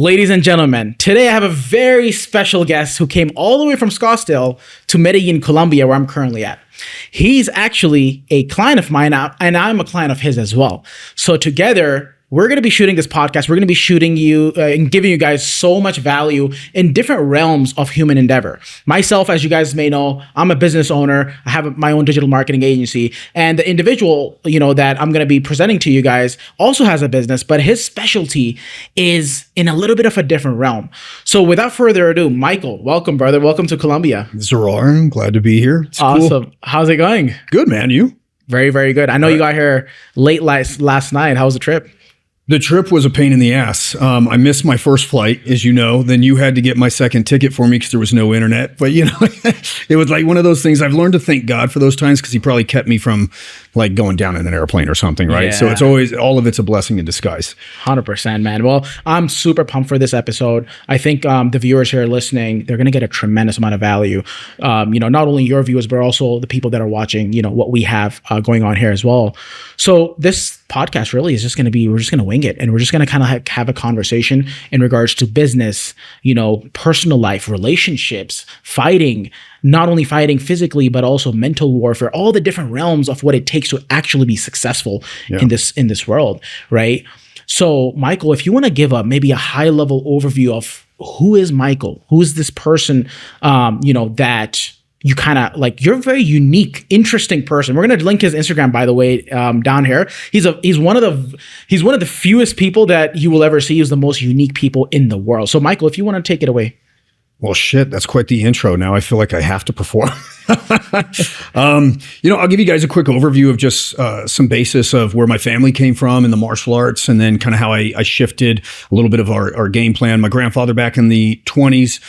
Ladies and gentlemen, today I have a very special guest who came all the way from Scottsdale to Medellín, Colombia, where I'm currently at. He's actually a client of mine, and I'm a client of his as well. So together, we're going to be shooting this podcast. We're going to be shooting you and giving you guys so much value in different realms of human endeavor. Myself, as you guys may know, I'm a business owner. I have my own digital marketing agency, and the individual, that I'm going to be presenting to you guys also has a business, but his specialty is in a little bit of a different realm. So without further ado, Michael, welcome, brother. Welcome to Colombia. Zarar, I'm glad to be here. It's awesome. Cool. How's it going? Good, man. You? Very, very good. I know you got here late last night. How was the trip? The trip was a pain in the ass. I missed my first flight, as you know. Then you had to get my second ticket for me because there was no internet. But, it was like one of those things. I've learned to thank God for those times because he probably kept me from like going down in an airplane or something, right? Yeah. So it's always, all of it's a blessing in disguise. 100%, man. Well, I'm super pumped for this episode. I think the viewers here listening, they're going to get a tremendous amount of value. Not only your viewers, but also the people that are watching, what we have going on here as well. So this podcast really is just going to be, we're just going to wing it. And we're just going to kind of have a conversation in regards to business, personal life, relationships, fighting, not only fighting physically, but also mental warfare, all the different realms of what it takes to actually be successful in this world, right? So Michael, if you want to give maybe a high level overview of who is Michael, who is this person, that you kind of like, you're a very unique, interesting person. We're going to link his Instagram, by the way, down here. He's one of the fewest people that you will ever see. He's the most unique people in the world. So Michael, if you want to take it away. Well, shit, that's quite the intro. Now I feel like I have to perform. I'll give you guys a quick overview of just some basis of where my family came from in the martial arts, and then kind of how I shifted a little bit of our game plan. My grandfather back in the 20s,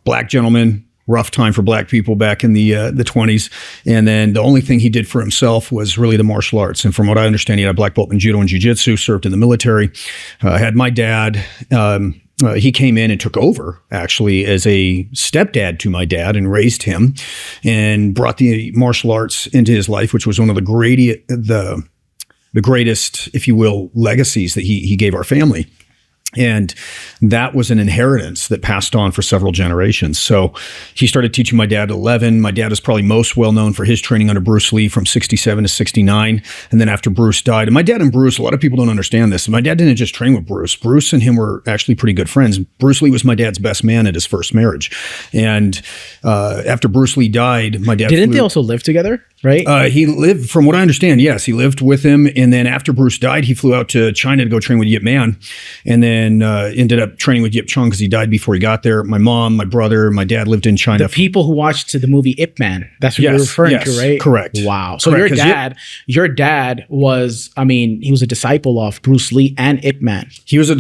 black gentleman, rough time for black people back in the 20s. And then the only thing he did for himself was really the martial arts. And from what I understand, he had a black belt in judo and jiu-jitsu, served in the military. I had my dad. He came in and took over actually as a stepdad to my dad and raised him and brought the martial arts into his life, which was one of the greatest, if you will, legacies that he gave our family. And that was an inheritance that passed on for several generations. So he started teaching my dad at 11. My dad is probably most well known for his training under Bruce Lee from 67 to 69. And then after Bruce died, and my dad and Bruce, a lot of people don't understand this. My dad didn't just train with Bruce. Bruce and him were actually pretty good friends. Bruce Lee was my dad's best man at his first marriage. And after Bruce Lee died, my dad Didn't they also live together? Right? He lived, from what I understand, yes, he lived with him. And then after Bruce died, he flew out to China to go train with Yip Man. And then ended up training with Yip Chung because he died before he got there. My mom, my brother, my dad lived in China. The people who watched the movie Ip Man, that's what you're referring to, right? Correct. Wow. So correct, your dad was, he was a disciple of Bruce Lee and Ip Man. He was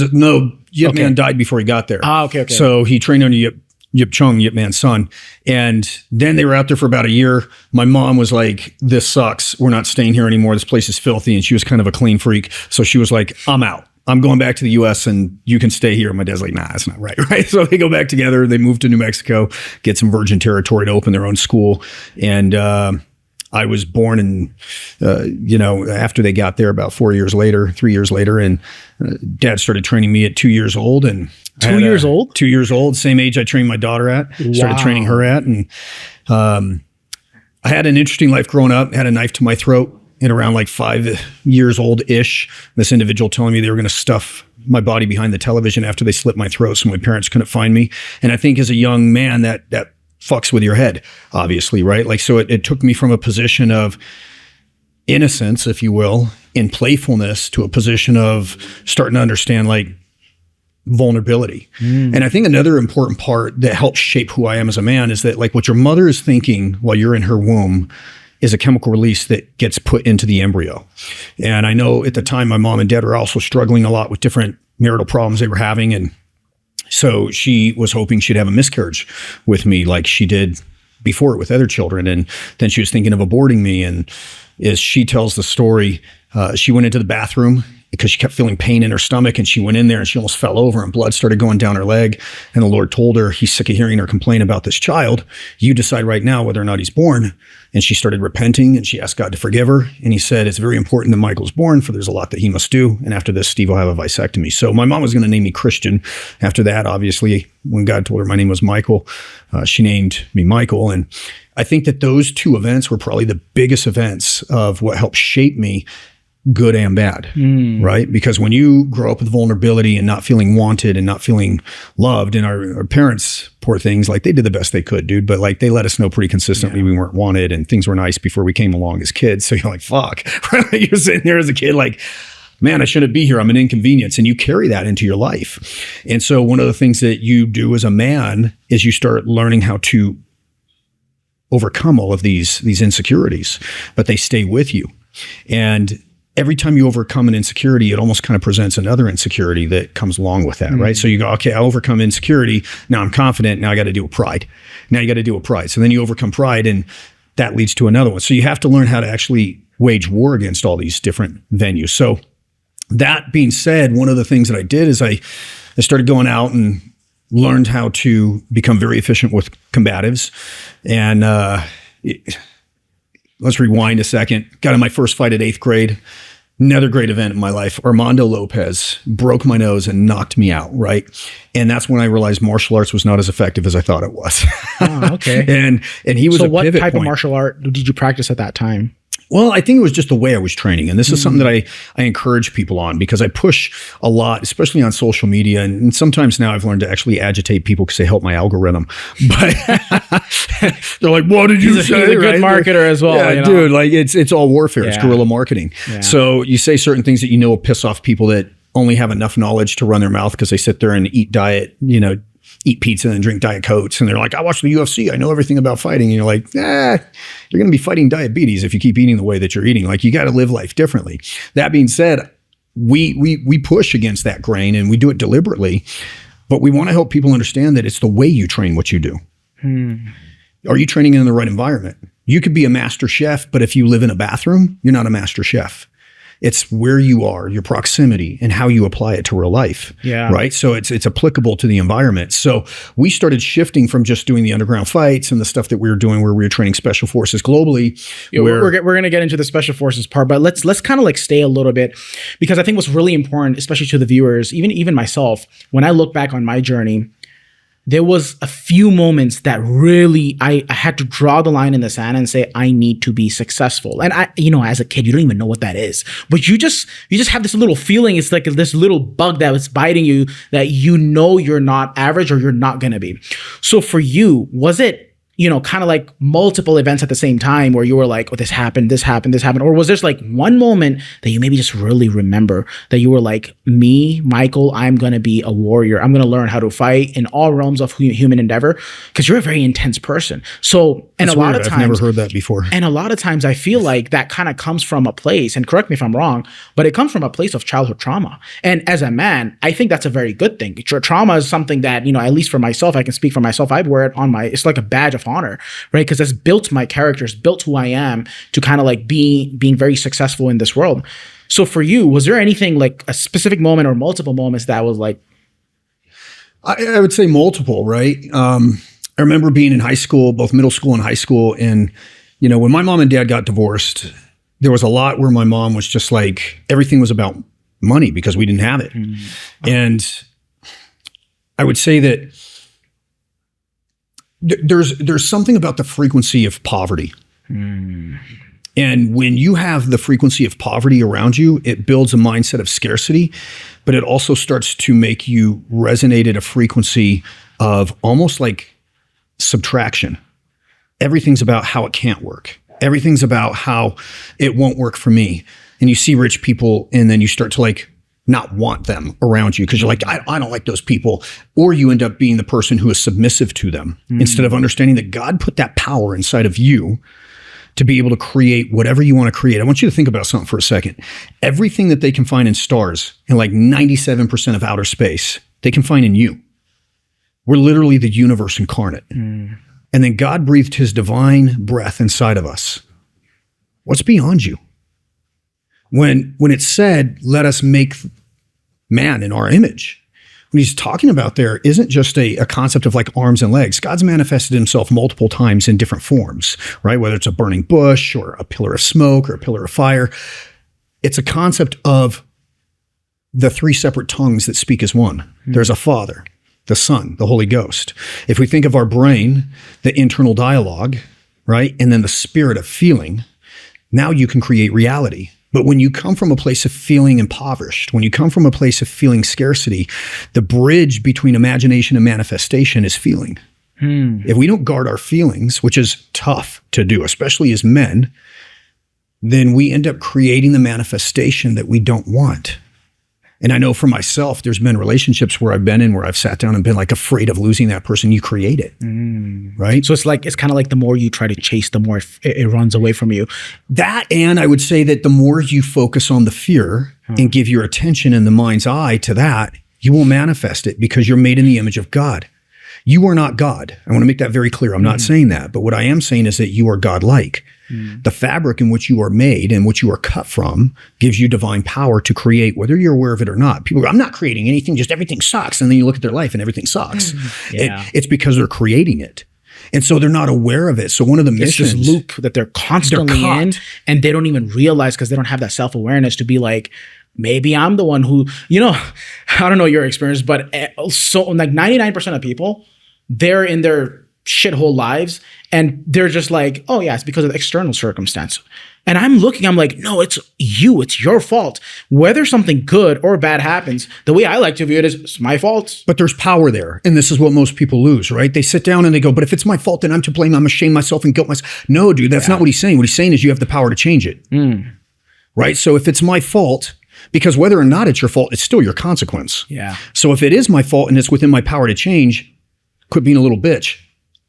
Yip Man died before he got there. Okay. So he trained under Yip Chung, Yip Man's son. And then they were out there for about a year. My mom was like, this sucks. We're not staying here anymore. This place is filthy. And she was kind of a clean freak. So she was like, I'm out. I'm going back to the U.S. and you can stay here. My dad's like, nah, that's not right. Right. So they go back together. They move to New Mexico, get some virgin territory to open their own school. And I was born after they got there about 3 years later. And dad started training me at 2 years old. And 2 years old? 2 years old, same age I trained my daughter at, started training her at. And I had an interesting life growing up, had a knife to my throat at around like 5 years old-ish. This individual telling me they were going to stuff my body behind the television after they slit my throat so my parents couldn't find me. And I think as a young man, that fucks with your head, obviously, right? Like, so it took me from a position of innocence, if you will, in playfulness to a position of starting to understand like vulnerability. And I think another important part that helps shape who I am as a man is that like what your mother is thinking while you're in her womb is a chemical release that gets put into the embryo. And I know at the time my mom and dad were also struggling a lot with different marital problems they were having. And so she was hoping she'd have a miscarriage with me like she did before with other children. And then she was thinking of aborting me. And as she tells the story, she went into the bathroom because she kept feeling pain in her stomach, and she went in there and she almost fell over and blood started going down her leg. And the Lord told her, he's sick of hearing her complain about this child. You decide right now whether or not he's born. And she started repenting and she asked God to forgive her. And he said, it's very important that Michael's born, for there's a lot that he must do. And after this, Steve will have a vasectomy. So my mom was going to name me Christian. After that, obviously, when God told her my name was Michael, she named me Michael. And I think that those two events were probably the biggest events of what helped shape me, good and bad, right? Because when you grow up with vulnerability and not feeling wanted and not feeling loved, and our parents, poor things, like they did the best they could, dude, but like they let us know pretty consistently we weren't wanted and things were nice before we came along as kids. So you're like, fuck, right? You're sitting there as a kid like, man, I shouldn't be here. I'm an inconvenience. And you carry that into your life. And so one of the things that you do as a man is you start learning how to overcome all of these insecurities, but they stay with you. And every time you overcome an insecurity, it almost kind of presents another insecurity that comes along with that, right? So you go, okay, I overcome insecurity. Now I'm confident. Now I got to deal with pride. Now you got to deal with pride. So then you overcome pride, and that leads to another one. So you have to learn how to actually wage war against all these different venues. So that being said, one of the things that I did is I started going out and learned how to become very efficient with combatives. And let's rewind a second. Got in my first fight at 8th grade. Another great event in my life. Armando Lopez broke my nose and knocked me out, right? And that's when I realized martial arts was not as effective as I thought it was. Oh, okay. and he was so a what pivot type point. of martial art did you practice at that time? Well, I think it was just the way I was training. And this is something that I encourage people on, because I push a lot, especially on social media. And sometimes now I've learned to actually agitate people because they help my algorithm. But they're like, what did you say? He's a good marketer as well. Yeah, you know? dude, like it's all warfare. It's guerrilla marketing. Yeah. So you say certain things that you know will piss off people that only have enough knowledge to run their mouth because they sit there and eat pizza and drink Diet Cokes. And they're like, I watch the UFC. I know everything about fighting. And you're like, you're going to be fighting diabetes if you keep eating the way that you're eating. Like, you got to live life differently. That being said, we push against that grain, and we do it deliberately, but we want to help people understand that it's the way you train what you do. Are you training in the right environment? You could be a master chef, but if you live in a bathroom, you're not a master chef. It's where you are, your proximity, and how you apply it to real life. Yeah. Right. So it's applicable to the environment. So we started shifting from just doing the underground fights and the stuff that we were doing, where we were training special forces globally. Yeah, we're going to get into the special forces part, but let's kind of like stay a little bit, because I think what's really important, especially to the viewers, even myself, when I look back on my journey, there was a few moments that really I had to draw the line in the sand and say, I need to be successful. And I, as a kid, you don't even know what that is, but you just have this little feeling. It's like this little bug that was biting you, that you're not average, or you're not going to be. So for you, was it, kind of like multiple events at the same time where you were like, oh, this happened, or was there like one moment that you maybe just really remember that you were like, me, Michael, I'm going to be a warrior. I'm going to learn how to fight in all realms of human endeavor, because you're a very intense person. So, and That's a lot weird. of times, I've never heard that before. And a lot of times I feel like that kind of comes from a place, and correct me if I'm wrong, but it comes from a place of childhood trauma. And as a man, I think that's a very good thing. Trauma is something that, at least for myself, I can speak for myself. I wear it on it's like a badge of honor, right? Because it's built my character, it's built who I am to kind of like being very successful in this world. So for you, was there anything like a specific moment or multiple moments that was like? I would say multiple, right? I remember being in high school, both middle school and high school. And, when my mom and dad got divorced, there was a lot where my mom was just like, everything was about money because we didn't have it. And I would say that there's something about the frequency of poverty. And when you have the frequency of poverty around you, it builds a mindset of scarcity, but it also starts to make you resonate at a frequency of almost like subtraction. Everything's about how it can't work. Everything's about how it won't work for me. And you see rich people, and then you start to like not want them around you because you're like, I don't like those people. Or you end up being the person who is submissive to them instead of understanding that God put that power inside of you to be able to create whatever you want to create. I want you to think about something for a second. Everything that they can find in stars and like 97% of outer space, they can find in you. We're literally the universe incarnate. And then God breathed his divine breath inside of us. What's beyond you? when it said, let us make man in our image, what he's talking about there isn't just a concept of like arms and legs. God's manifested himself multiple times in different forms, right? Whether it's a burning bush or a pillar of smoke or a pillar of fire. It's a concept of the three separate tongues that speak as one. There's a Father, the Son, the Holy Ghost. If we think of our brain, the internal dialogue, right? And then the spirit of feeling, now you can create reality. But when you come from a place of feeling impoverished, when you come from a place of feeling scarcity, the bridge between imagination and manifestation is feeling. If we don't guard our feelings, which is tough to do, especially as men, then we end up creating the manifestation that we don't want. And I know for myself, there's been relationships where I've been in where I've sat down and been like afraid of losing that person. You create it, right? So it's kind of like the more you try to chase, the more it runs away from you. That, and I would say that the more you focus on the fear and give your attention in the mind's eye to that, you will manifest it because you're made in the image of God. You are not God. I want to make that very clear. I'm not saying that, but what I am saying is that you are God-like. The fabric in which you are made and which you are cut from gives you divine power to create, whether you're aware of it or not. People go, I'm not creating anything, just everything sucks. And then you look at their life and everything sucks. It's because they're creating it. And so they're not aware of it. So one of the missions— It's this loop that they're constantly in, and they don't even realize because they don't have that self-awareness to be like, maybe I'm the one who, I don't know your experience, but so like 99% of people, they're in their shithole lives and they're just like, oh yeah, it's because of external circumstance. And I'm like, no, it's you, it's your fault. Whether something good or bad happens, the way I like to view it is it's my fault. But there's power there. And this is what most people lose, right? They sit down and they go, but if it's my fault, then I'm to blame. I'm ashamed myself and guilt myself. No, dude, that's not what he's saying. What he's saying is you have the power to change it. Right? So if it's my fault, because whether or not it's your fault, it's still your consequence. Yeah. So if it is my fault and it's within my power to change, quit being a little bitch.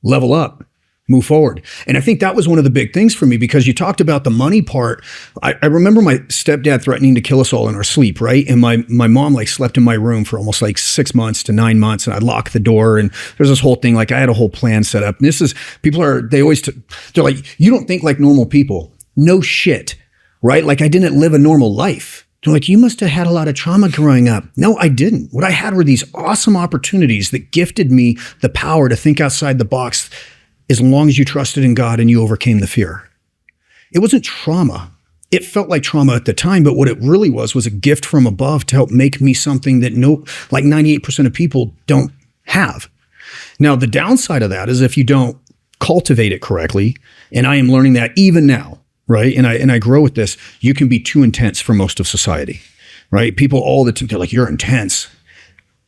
Level up, move forward. And I think that was one of the big things for me because you talked about the money part. I remember my stepdad threatening to kill us all in our sleep, right? And my mom like slept in my room for almost like 6 months to 9 months, and I'd lock the door. And there's this whole thing, like I had a whole plan set up. And this is, they're like, you don't think like normal people. No shit, right? Like I didn't live a normal life. They're like, you must have had a lot of trauma growing up. No, I didn't. What I had were these awesome opportunities that gifted me the power to think outside the box as long as you trusted in God and you overcame the fear. It wasn't trauma. It felt like trauma at the time, but what it really was a gift from above to help make me something that 98% of people don't have. Now, the downside of that is if you don't cultivate it correctly, and I am learning that even now, right? And I grow with this, you can be too intense for most of society, right? People all the time, they're like, you're intense.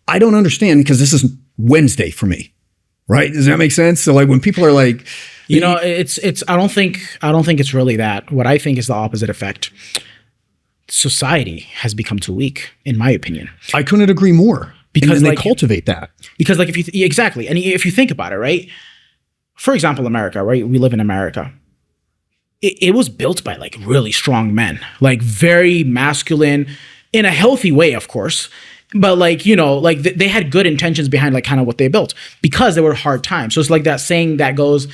I don't understand because this is Wednesday for me, right? Does that make sense? So like when people are like, I don't think it's really that. What I think is the opposite effect. Society has become too weak, in my opinion. I couldn't agree more because they cultivate that. Because like exactly. And if you think about it, right? For example, America, right? We live in America. It was built by like really strong men, like very masculine in a healthy way, of course. But like, they had good intentions behind like kind of what they built because there were hard times. So it's like that saying that goes,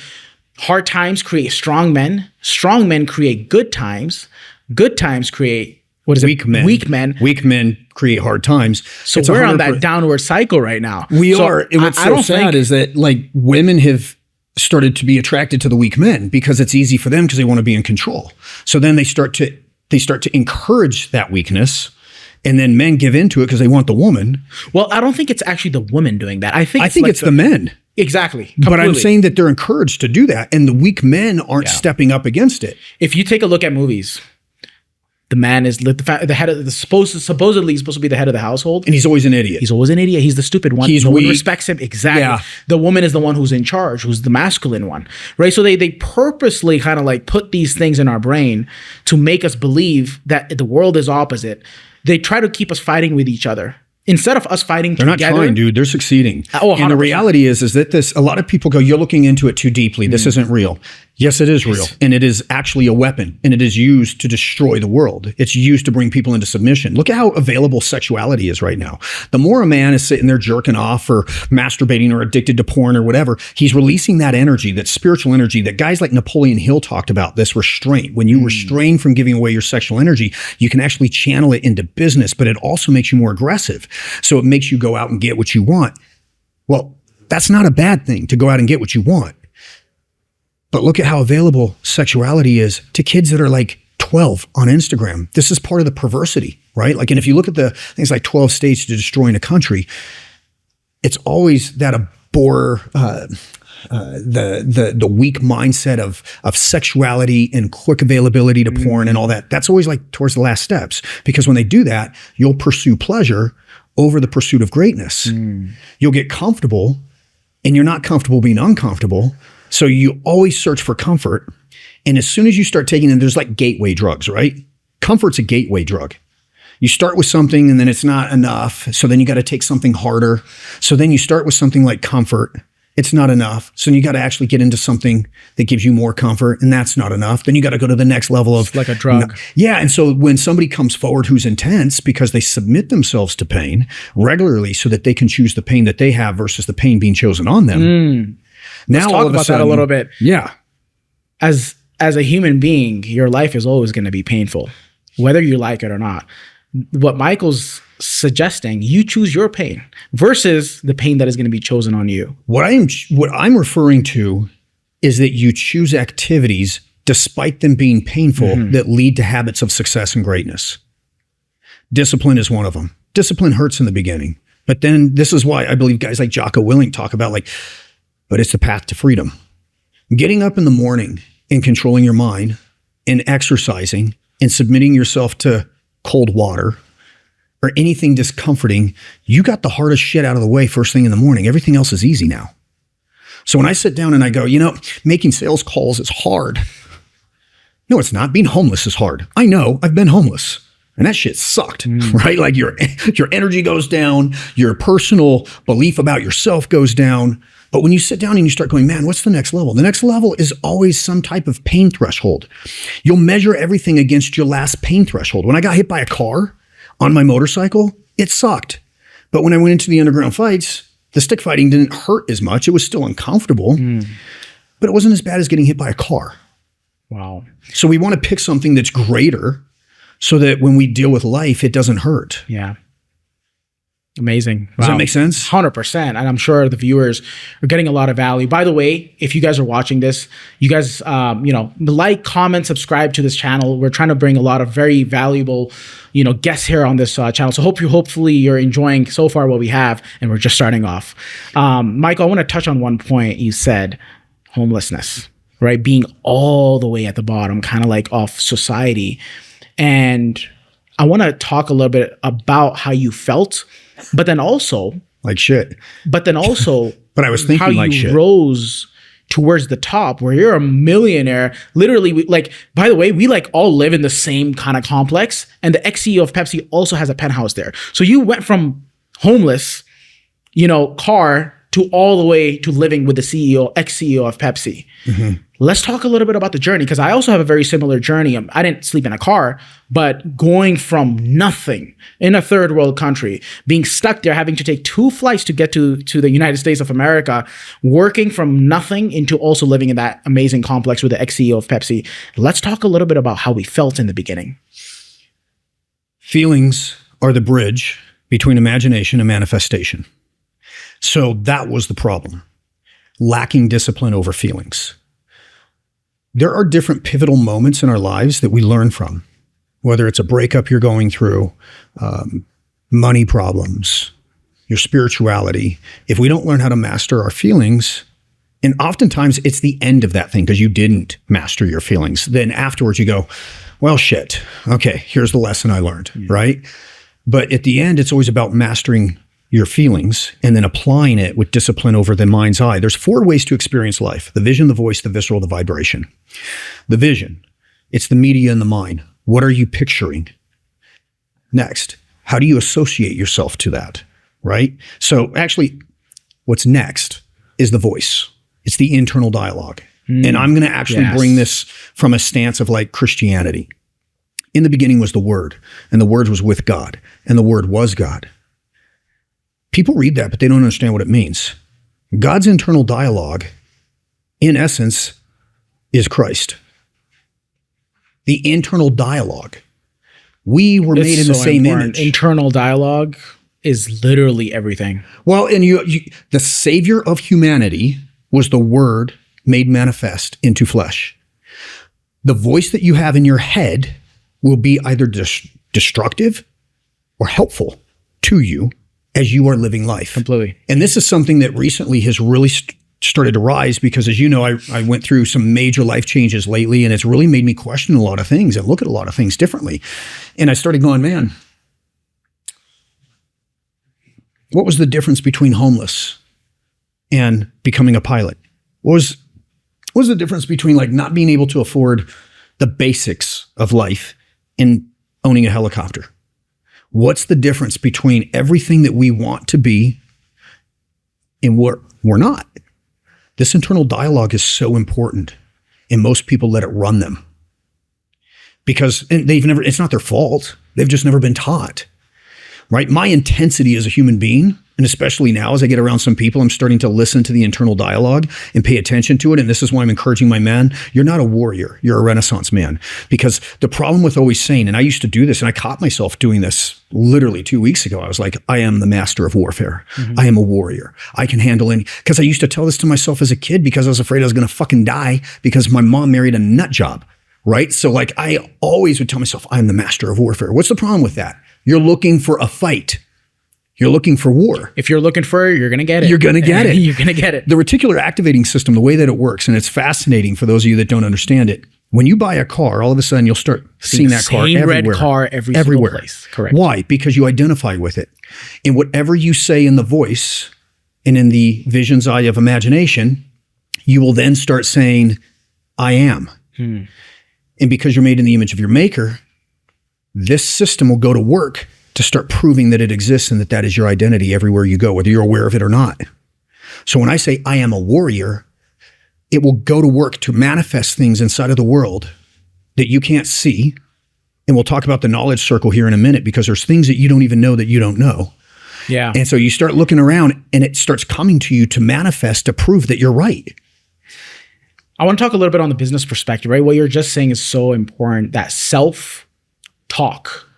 hard times create strong men create good times create, weak men create hard times. So we're on that downward cycle right now. We are. And what's so sad is that like women have started to be attracted to the weak men because it's easy for them because they want to be in control. So then they start to encourage that weakness, and then men give into it because they want the woman. Well, I don't think it's actually the woman doing that. I think it's the men. Exactly. Completely. But I'm saying that they're encouraged to do that, and the weak men aren't stepping up against it. If you take a look at movies, the man is the head of supposedly he's supposed to be the head of the household, and he's always an idiot. He's the stupid one. No one respects him. Exactly. Yeah. The woman is the one who's in charge, who's the masculine one, right? So they purposely kind of like put these things in our brain to make us believe that the world is opposite. They try to keep us fighting with each other instead of us fighting together. They're not trying, dude. They're succeeding. Oh, 100%. And the reality is that a lot of people go, you're looking into it too deeply. This isn't real. Yes, it is real. And it is actually a weapon, and it is used to destroy the world. It's used to bring people into submission. Look at how available sexuality is right now. The more a man is sitting there jerking off or masturbating or addicted to porn or whatever, he's releasing that energy, that spiritual energy that guys like Napoleon Hill talked about, this restraint. When you restrain from giving away your sexual energy, you can actually channel it into business, but it also makes you more aggressive. So it makes you go out and get what you want. Well, that's not a bad thing, to go out and get what you want. But look at how available sexuality is to kids that are like 12 on Instagram. This is part of the perversity, right? Like, and if you look at the things like 12 states to destroying a country, it's always that the weak mindset of sexuality and quick availability to porn and all that. That's always like towards the last steps, because when they do that, you'll pursue pleasure over the pursuit of greatness. You'll get comfortable, and you're not comfortable being uncomfortable. So you always search for comfort. And as soon as you start taking them, there's like gateway drugs, right? Comfort's a gateway drug. You start with something and then it's not enough. So then you got to take something harder. So then you start with something like comfort. It's not enough. So you got to actually get into something that gives you more comfort, and that's not enough. Then you got to go to the next level of like a drug. Yeah. And so when somebody comes forward who's intense, because they submit themselves to pain regularly so that they can choose the pain that they have versus the pain being chosen on them. Now, let's talk about that a little bit. Yeah. As a human being, your life is always going to be painful, whether you like it or not. What Michael's suggesting, you choose your pain versus the pain that is going to be chosen on you. What I'm referring to is that you choose activities, despite them being painful, that lead to habits of success and greatness. Discipline is one of them. Discipline hurts in the beginning, but then this is why I believe guys like Jocko Willink talk about but it's the path to freedom. Getting up in the morning and controlling your mind and exercising and submitting yourself to cold water or anything discomforting, you got the hardest shit out of the way first thing in the morning. Everything else is easy now. So when I sit down and I go, making sales calls is hard. No, it's not. Being homeless is hard. I know. I've been homeless. And that shit sucked, right? Like your energy goes down, your personal belief about yourself goes down. But when you sit down and you start going, man, what's the next level? The next level is always some type of pain threshold. You'll measure everything against your last pain threshold. When I got hit by a car on my motorcycle, it sucked. But when I went into the underground fights, the stick fighting didn't hurt as much. It was still uncomfortable, but it wasn't as bad as getting hit by a car. Wow. So we want to pick something that's greater so that when we deal with life, it doesn't hurt. Yeah. Amazing. Does that make sense? 100%. And I'm sure the viewers are getting a lot of value. By the way, if you guys are watching this, you guys, like, comment, subscribe to this channel. We're trying to bring a lot of very valuable, guests here on this channel. So hopefully you're enjoying so far what we have, and we're just starting off. Michael, I want to touch on one point you said, homelessness, right? Being all the way at the bottom, kind of like off society. And I want to talk a little bit about how you felt, but then also like shit. But then also, but I was thinking how like you shit. Rose towards the top, where you're a millionaire. Literally, by the way, we all live in the same kind of complex, and the ex-CEO of Pepsi also has a penthouse there. So you went from homeless, car, to all the way to living with the ex-CEO of Pepsi. Let's talk a little bit about the journey, because I also have a very similar journey. I didn't sleep in a car, but going from nothing in a third world country, being stuck there, having to take 2 flights to get to the United States of America, working from nothing into also living in that amazing complex with the ex-CEO of Pepsi. Let's talk a little bit about how we felt in the beginning. Feelings are the bridge between imagination and manifestation. So that was the problem. Lacking discipline over feelings. There are different pivotal moments in our lives that we learn from, whether it's a breakup you're going through, money problems, your spirituality. If we don't learn how to master our feelings, and oftentimes it's the end of that thing because you didn't master your feelings. Then afterwards you go, well, shit. Okay, here's the lesson I learned, right? But at the end, it's always about mastering your feelings and then applying it with discipline over the mind's eye. There's 4 ways to experience life: the vision, the voice, the visceral, the vibration. The vision, it's the media in the mind. What are you picturing? Next, how do you associate yourself to that, right? So actually, what's next is the voice. It's the internal dialogue. And I'm going to actually bring this from a stance of like Christianity. In the beginning was the Word, and the Word was with God, and the Word was God. People read that, but they don't understand what it means. God's internal dialogue, in essence, is Christ. The internal dialogue. We were made in the same image. Internal dialogue is literally everything. Well, and the Savior of humanity was the Word made manifest into flesh. The voice that you have in your head will be either destructive or helpful to you as you are living life. Completely. And this is something that recently has really started to rise because, as you know, I went through some major life changes lately, and it's really made me question a lot of things and look at a lot of things differently. And I started going, man, what was the difference between homeless and becoming a pilot? What was the difference between like not being able to afford the basics of life and owning a helicopter? What's the difference between everything that we want to be and what we're not? This internal dialogue is so important, and most people let it run them because it's not their fault. They've just never been taught, right? My intensity as a human being, and especially now as I get around some people, I'm starting to listen to the internal dialogue and pay attention to it. And this is why I'm encouraging my men. You're not a warrior. You're a Renaissance man. Because the problem with always saying, and I used to do this, and I caught myself doing this literally 2 weeks ago. I was like, I am the master of warfare. Mm-hmm. I am a warrior. I can handle any, because I used to tell this to myself as a kid because I was afraid I was going to fucking die because my mom married a nut job, right? So like I always would tell myself, I am the master of warfare. What's the problem with that? You're looking for a fight. You're looking for war. If you're looking for it, you're going to get it. You're going to get it. You're going to get it. The reticular activating system, the way that it works, and it's fascinating for those of you that don't understand it. When you buy a car, all of a sudden you'll start seeing that car everywhere. Same red car everywhere. Place. Correct. Why? Because you identify with it. And whatever you say in the voice and in the vision's eye of imagination, you will then start saying, I am. And because you're made in the image of your maker, this system will go to work to start proving that it exists and that that is your identity everywhere you go, whether you're aware of it or not. So when I say I am a warrior, it will go to work to manifest things inside of the world that you can't see. And we'll talk about the knowledge circle here in a minute because there's things that you don't even know that you don't know. Yeah. And so you start looking around and it starts coming to you to manifest, to prove that you're right. I want to talk a little bit on the business perspective, right? What you're just saying is so important, that self-talk.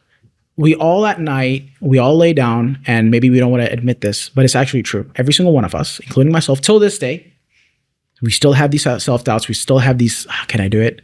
We all at night, we all lay down, and maybe we don't want to admit this, but it's actually true. Every single one of us, including myself, till this day, we still have these self-doubts. We still have these, can I do it?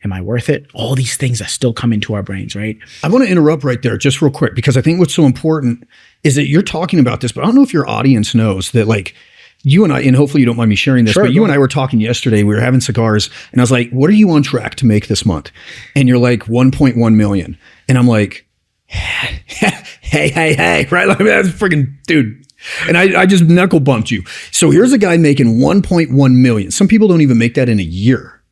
Am I worth it? All these things that still come into our brains, right? I want to interrupt right there just real quick because I think what's so important is that you're talking about this, but I don't know if your audience knows that like you and I, and hopefully you don't mind me sharing this, but you and I were talking yesterday, we were having cigars and I was like, what are you on track to make this month? And you're like 1.1 million. And I'm like, hey, right? Like, that's freaking dude. And I just knuckle bumped you. So here's a guy making 1.1 million. Some people don't even make that in a year.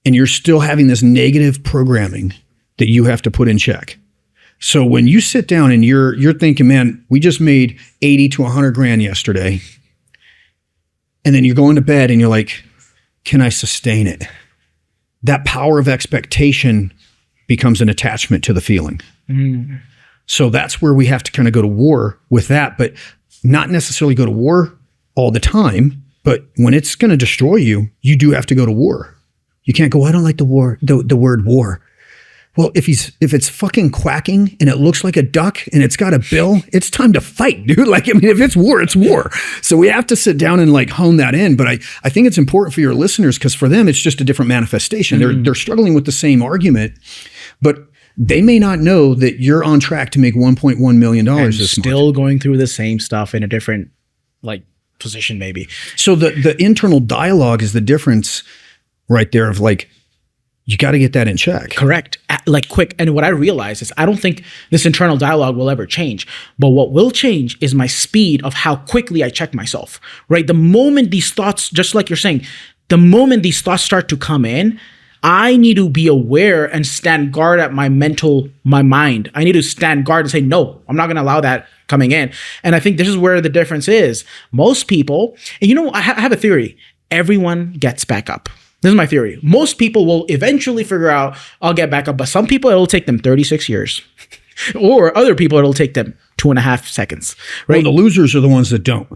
And you're still having this negative programming that you have to put in check. So when you sit down and you're thinking, man, we just made 80 to 100 grand yesterday. And then you're going to bed and you're like, can I sustain it? That power of expectation becomes an attachment to the feeling. Mm. So that's where we have to kind of go to war with that, but not necessarily go to war all the time. But when it's going to destroy you, you do have to go to war. You can't go, I don't like the word war. Well, if it's fucking quacking and it looks like a duck and it's got a bill, it's time to fight, dude. Like, I mean, if it's war, it's war. So we have to sit down and like hone that in. But I think it's important for your listeners because for them, it's just a different manifestation. Mm. They're struggling with the same argument, but they may not know that you're on track to make $1.1 million this still month. Going through the same stuff in a different like position, maybe. So the internal dialogue is the difference right there of like, you got to get that in check. Correct. Like quick. And what I realize is I don't think this internal dialogue will ever change. But what will change is my speed of how quickly I check myself, right? The moment these thoughts, just like you're saying, the moment these thoughts start to come in, I need to be aware and stand guard at my mind. I need to stand guard and say, no, I'm not going to allow that coming in. And I think this is where the difference is. Most people, and you know, I have a theory. everyone gets back up. This is my theory. Most people will eventually figure out, I'll get back up. But some people, it'll take them 36 years. Or other people, it'll take them 2.5 seconds. Right? Well, the losers are the ones that don't.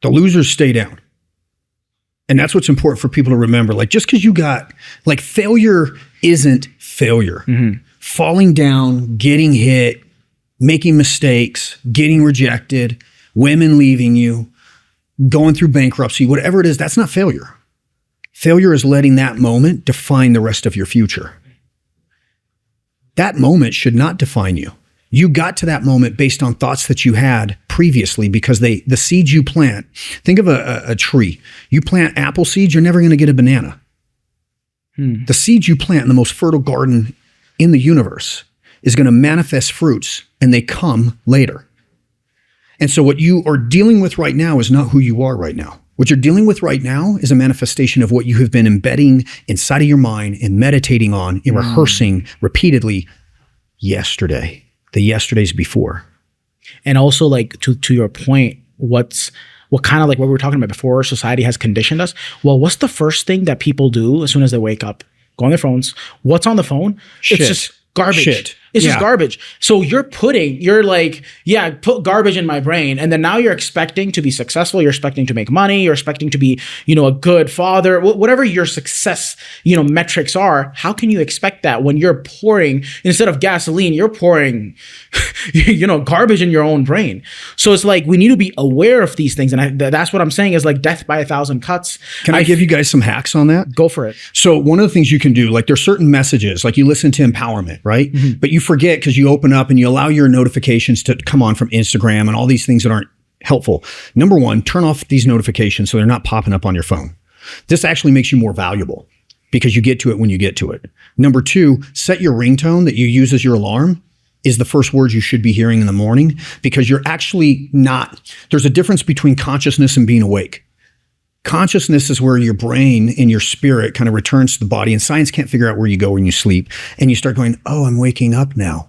The losers stay down. And that's what's important for people to remember. Like, just because you got, like, failure isn't failure. Falling down, getting hit, making mistakes, getting rejected, women leaving you, going through bankruptcy, whatever it is, that's not failure. Failure is letting that moment define the rest of your future. That moment should not define you. You got to that moment based on thoughts that you had previously because the seeds you plant, think of a tree. You plant apple seeds, you're never going to get a banana. The seeds you plant in the most fertile garden in the universe is going to manifest fruits, and they come later. And so what you are dealing with right now is not who you are right now. What you're dealing with right now is a manifestation of what you have been embedding inside of your mind and meditating on and rehearsing repeatedly yesterday, the yesterdays before. And also, like, to your point, what kind of like what we were talking about before, society has conditioned us. Well, what's the first thing that people do as soon as they wake up? Go on their phones. What's on the phone? Shit. It's just garbage. Shit. It's just garbage. So you're like, yeah, put garbage in my brain. And then now you're expecting to be successful. You're expecting to make money. You're expecting to be, a good father, whatever your success, metrics are. How can you expect that when you're pouring, instead of gasoline, you're pouring, garbage in your own brain? So it's like, we need to be aware of these things. And that's what I'm saying is like death by 1,000 cuts. Can I give you guys some hacks on that? Go for it. So one of the things you can do, like there's certain messages, like you listen to empowerment, right? But you forget because you open up and you allow your notifications to come on from Instagram and all these things that aren't helpful. Number one, turn off these notifications so they're not popping up on your phone. This actually makes you more valuable because you get to it when you get to it. Number two, set your ringtone that you use as your alarm is the first words you should be hearing in the morning because you're actually not, there's a difference between consciousness and being awake. Consciousness is where your brain and your spirit kind of returns to the body, and science can't figure out where you go when you sleep. And you start going, oh, I'm waking up now.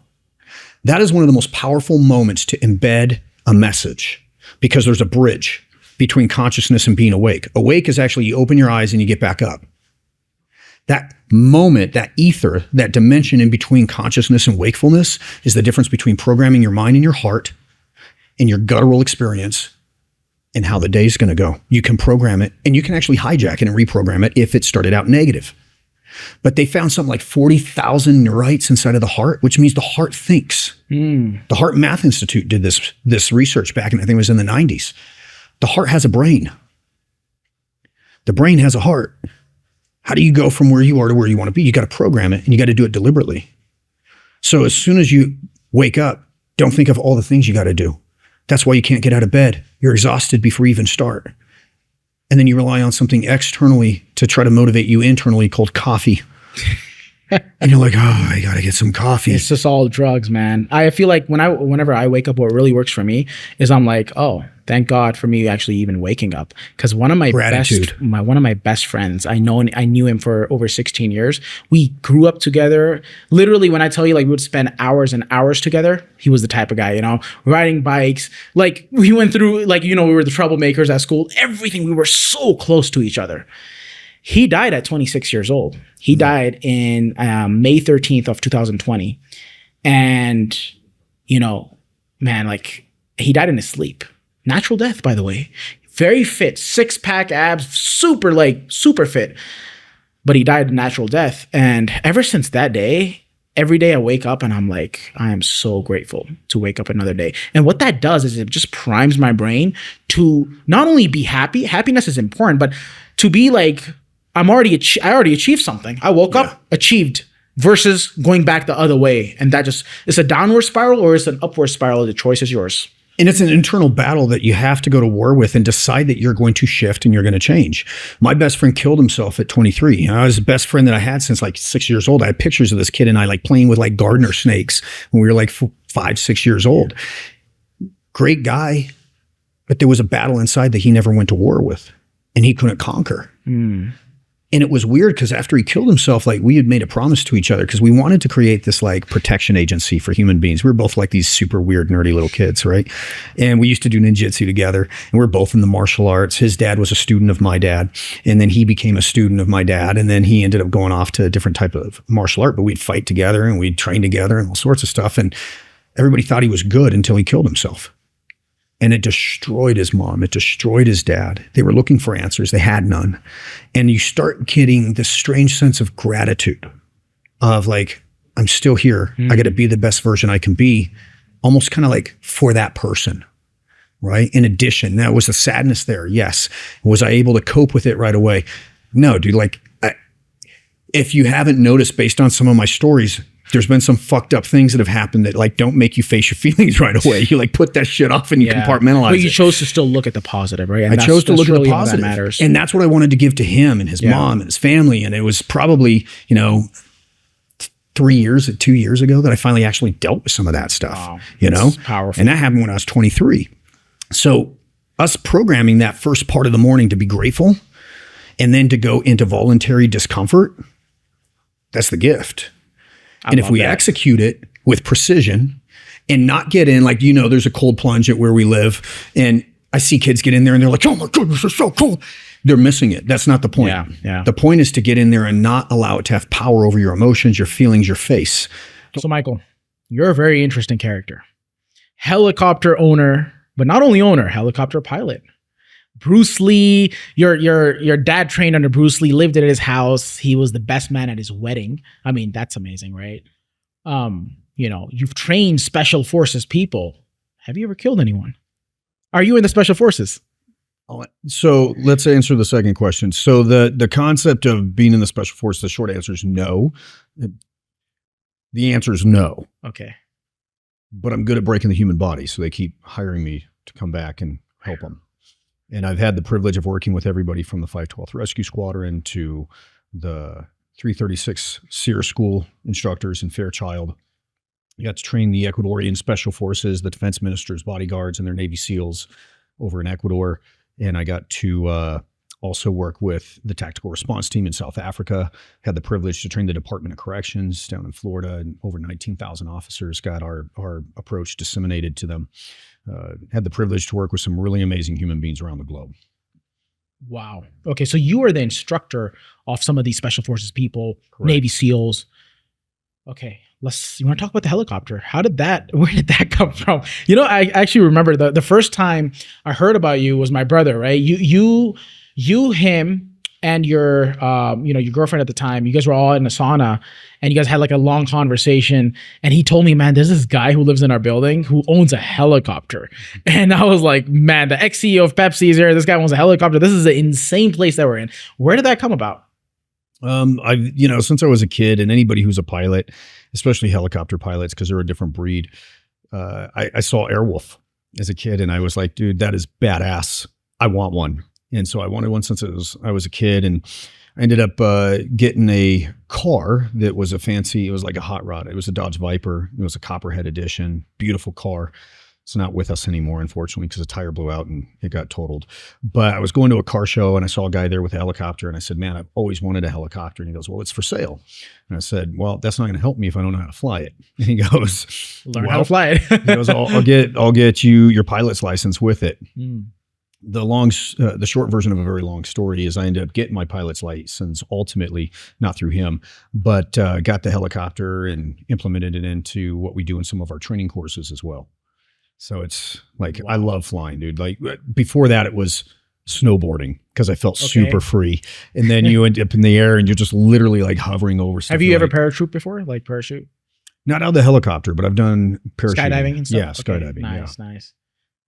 That is one of the most powerful moments to embed a message because there's a bridge between consciousness and being awake. Awake is actually you open your eyes and you get back up. That moment, that ether, that dimension in between consciousness and wakefulness is the difference between programming your mind and your heart and your guttural experience and how the day's going to go. You can program it and you can actually hijack it and reprogram it if it started out negative. But they found something like 40,000 neurites inside of the heart, which means the heart thinks. The Heart Math Institute did this research back in, I think it was in the 90s. The heart has a brain. The brain has a heart. How do you go from where you are to where you want to be? You got to program it and you got to do it deliberately. So as soon as you wake up, don't think of all the things you got to do. That's why you can't get out of bed. You're exhausted before you even start. And then you rely on something externally to try to motivate you internally called coffee. And you're like, oh, I got to get some coffee. It's just all drugs, man. I feel like whenever I wake up, what really works for me is I'm like, oh, thank God for me actually even waking up. Because one of my best friends, I knew him for over 16 years. We grew up together. Literally, when I tell you, like, we would spend hours and hours together. He was the type of guy, riding bikes. Like, we went through, like, we were the troublemakers at school. Everything. We were so close to each other. He died at 26 years old. He died in May 13th of 2020. And, man, like, he died in his sleep. Natural death, by the way. Very fit, 6-pack abs, super fit. But he died a natural death. And ever since that day, every day I wake up and I'm like, I am so grateful to wake up another day. And what that does is it just primes my brain to not only be happy, happiness is important, but to be like, I already achieved something. I woke up, achieved, versus going back the other way. And that just, it's a downward spiral or it's an upward spiral. The choice is yours. And it's an internal battle that you have to go to war with and decide that you're going to shift and you're going to change. My best friend killed himself at 23. I was the best friend that I had since like 6 years old. I had pictures of this kid and I like playing with like gardener snakes when we were like 5, 6 years old. Great guy, but there was a battle inside that he never went to war with and he couldn't conquer. And it was weird because after he killed himself, like we had made a promise to each other because we wanted to create this like protection agency for human beings. We were both like these super weird, nerdy little kids, right? And we used to do ninjutsu together, and we were both in the martial arts. His dad was a student of my dad, and then he became a student of my dad, and then he ended up going off to a different type of martial art, but we'd fight together and we'd train together and all sorts of stuff. And everybody thought he was good until he killed himself. And it destroyed his mom. It destroyed his dad. They were looking for answers. They had none. And you start getting this strange sense of gratitude of like, I'm still here. I got to be the best version I can be, almost kind of like for that person, right? In addition, that was the sadness there. Yes. Was I able to cope with it right away? No, dude. Like, if you haven't noticed based on some of my stories, there's been some fucked up things that have happened that like don't make you face your feelings right away. You like put that shit off and you compartmentalize it. But you chose to still look at the positive, right? And I chose to look at the positive. That matters. And that's what I wanted to give to him and his mom and his family. And it was probably, 2 years ago that I finally actually dealt with some of that stuff. Wow. That's powerful. And that happened when I was 23. So us programming that first part of the morning to be grateful and then to go into voluntary discomfort, that's the gift. And if we execute it with precision and not get in, like, there's a cold plunge at where we live, and I see kids get in there and they're like, oh my goodness, it's so cold. They're missing it. That's not the point. The point is to get in there and not allow it to have power over your emotions, your feelings, your face. So Michael, you're a very interesting character. Helicopter owner, but not only owner, helicopter pilot. Bruce Lee, your dad trained under Bruce Lee, lived at his house. He was the best man at his wedding. I mean, that's amazing, right? You've trained special forces people. Have you ever killed anyone? Are you in the special forces? So let's answer the second question. So the concept of being in the special forces, the short answer is no. The answer is no. Okay. But I'm good at breaking the human body, so they keep hiring me to come back and help them. And I've had the privilege of working with everybody from the 512th Rescue Squadron to the 336 SEER School instructors in Fairchild. I got to train the Ecuadorian Special Forces, the defense minister's bodyguards, and their Navy SEALs over in Ecuador. And I got to also work with the tactical response team in South Africa. Had the privilege to train the Department of Corrections down in Florida, and over 19,000 officers got our approach disseminated to them. Had the privilege to work with some really amazing human beings around the globe. Wow. Okay, so you are the instructor of some of these special forces people, Correct. Navy SEALs. Okay, you want to talk about the helicopter? Where did that come from? I actually remember the first time I heard about you was my brother, right? Him, and your girlfriend at the time, you guys were all in a sauna and you guys had like a long conversation. And he told me, man, there's this guy who lives in our building who owns a helicopter. And I was like, man, the ex-CEO of Pepsi is here. This guy owns a helicopter. This is an insane place that we're in. Where did that come about? Since I was a kid, and anybody who's a pilot, especially helicopter pilots, because they're a different breed, I saw Airwolf as a kid and I was like, dude, that is badass. I want one. And so I wanted one since I was a kid, and I ended up getting a car that was it was like a hot rod. It was a Dodge Viper. It was a Copperhead edition, beautiful car. It's not with us anymore, unfortunately, because the tire blew out and it got totaled. But I was going to a car show and I saw a guy there with a helicopter, and I said, man, I've always wanted a helicopter. And he goes, well, it's for sale. And I said, well, that's not going to help me if I don't know how to fly it. And he goes, learn how to fly it. He goes, I'll get you your pilot's license with it. The short version of a very long story is I ended up getting my pilot's license, ultimately not through him, but got the helicopter and implemented it into what we do in some of our training courses as well. So it's like, wow. I love flying, dude. Like before that, it was snowboarding because I felt super free. And then you end up in the air and you're just literally like hovering over stuff. Have you ever parachute before? Like parachute? Not out of the helicopter, but I've done parachuting. Skydiving and stuff? Yeah, skydiving. Nice.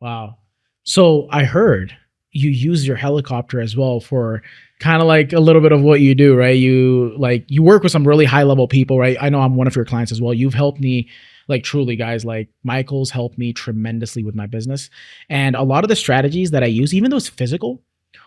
Wow. So I heard you use your helicopter as well for kind of like a little bit of what you do, right? You work with some really high level people, right? I know I'm one of your clients as well. You've helped me, like truly, guys, like Michael's helped me tremendously with my business. And a lot of the strategies that I use, even though it's physical,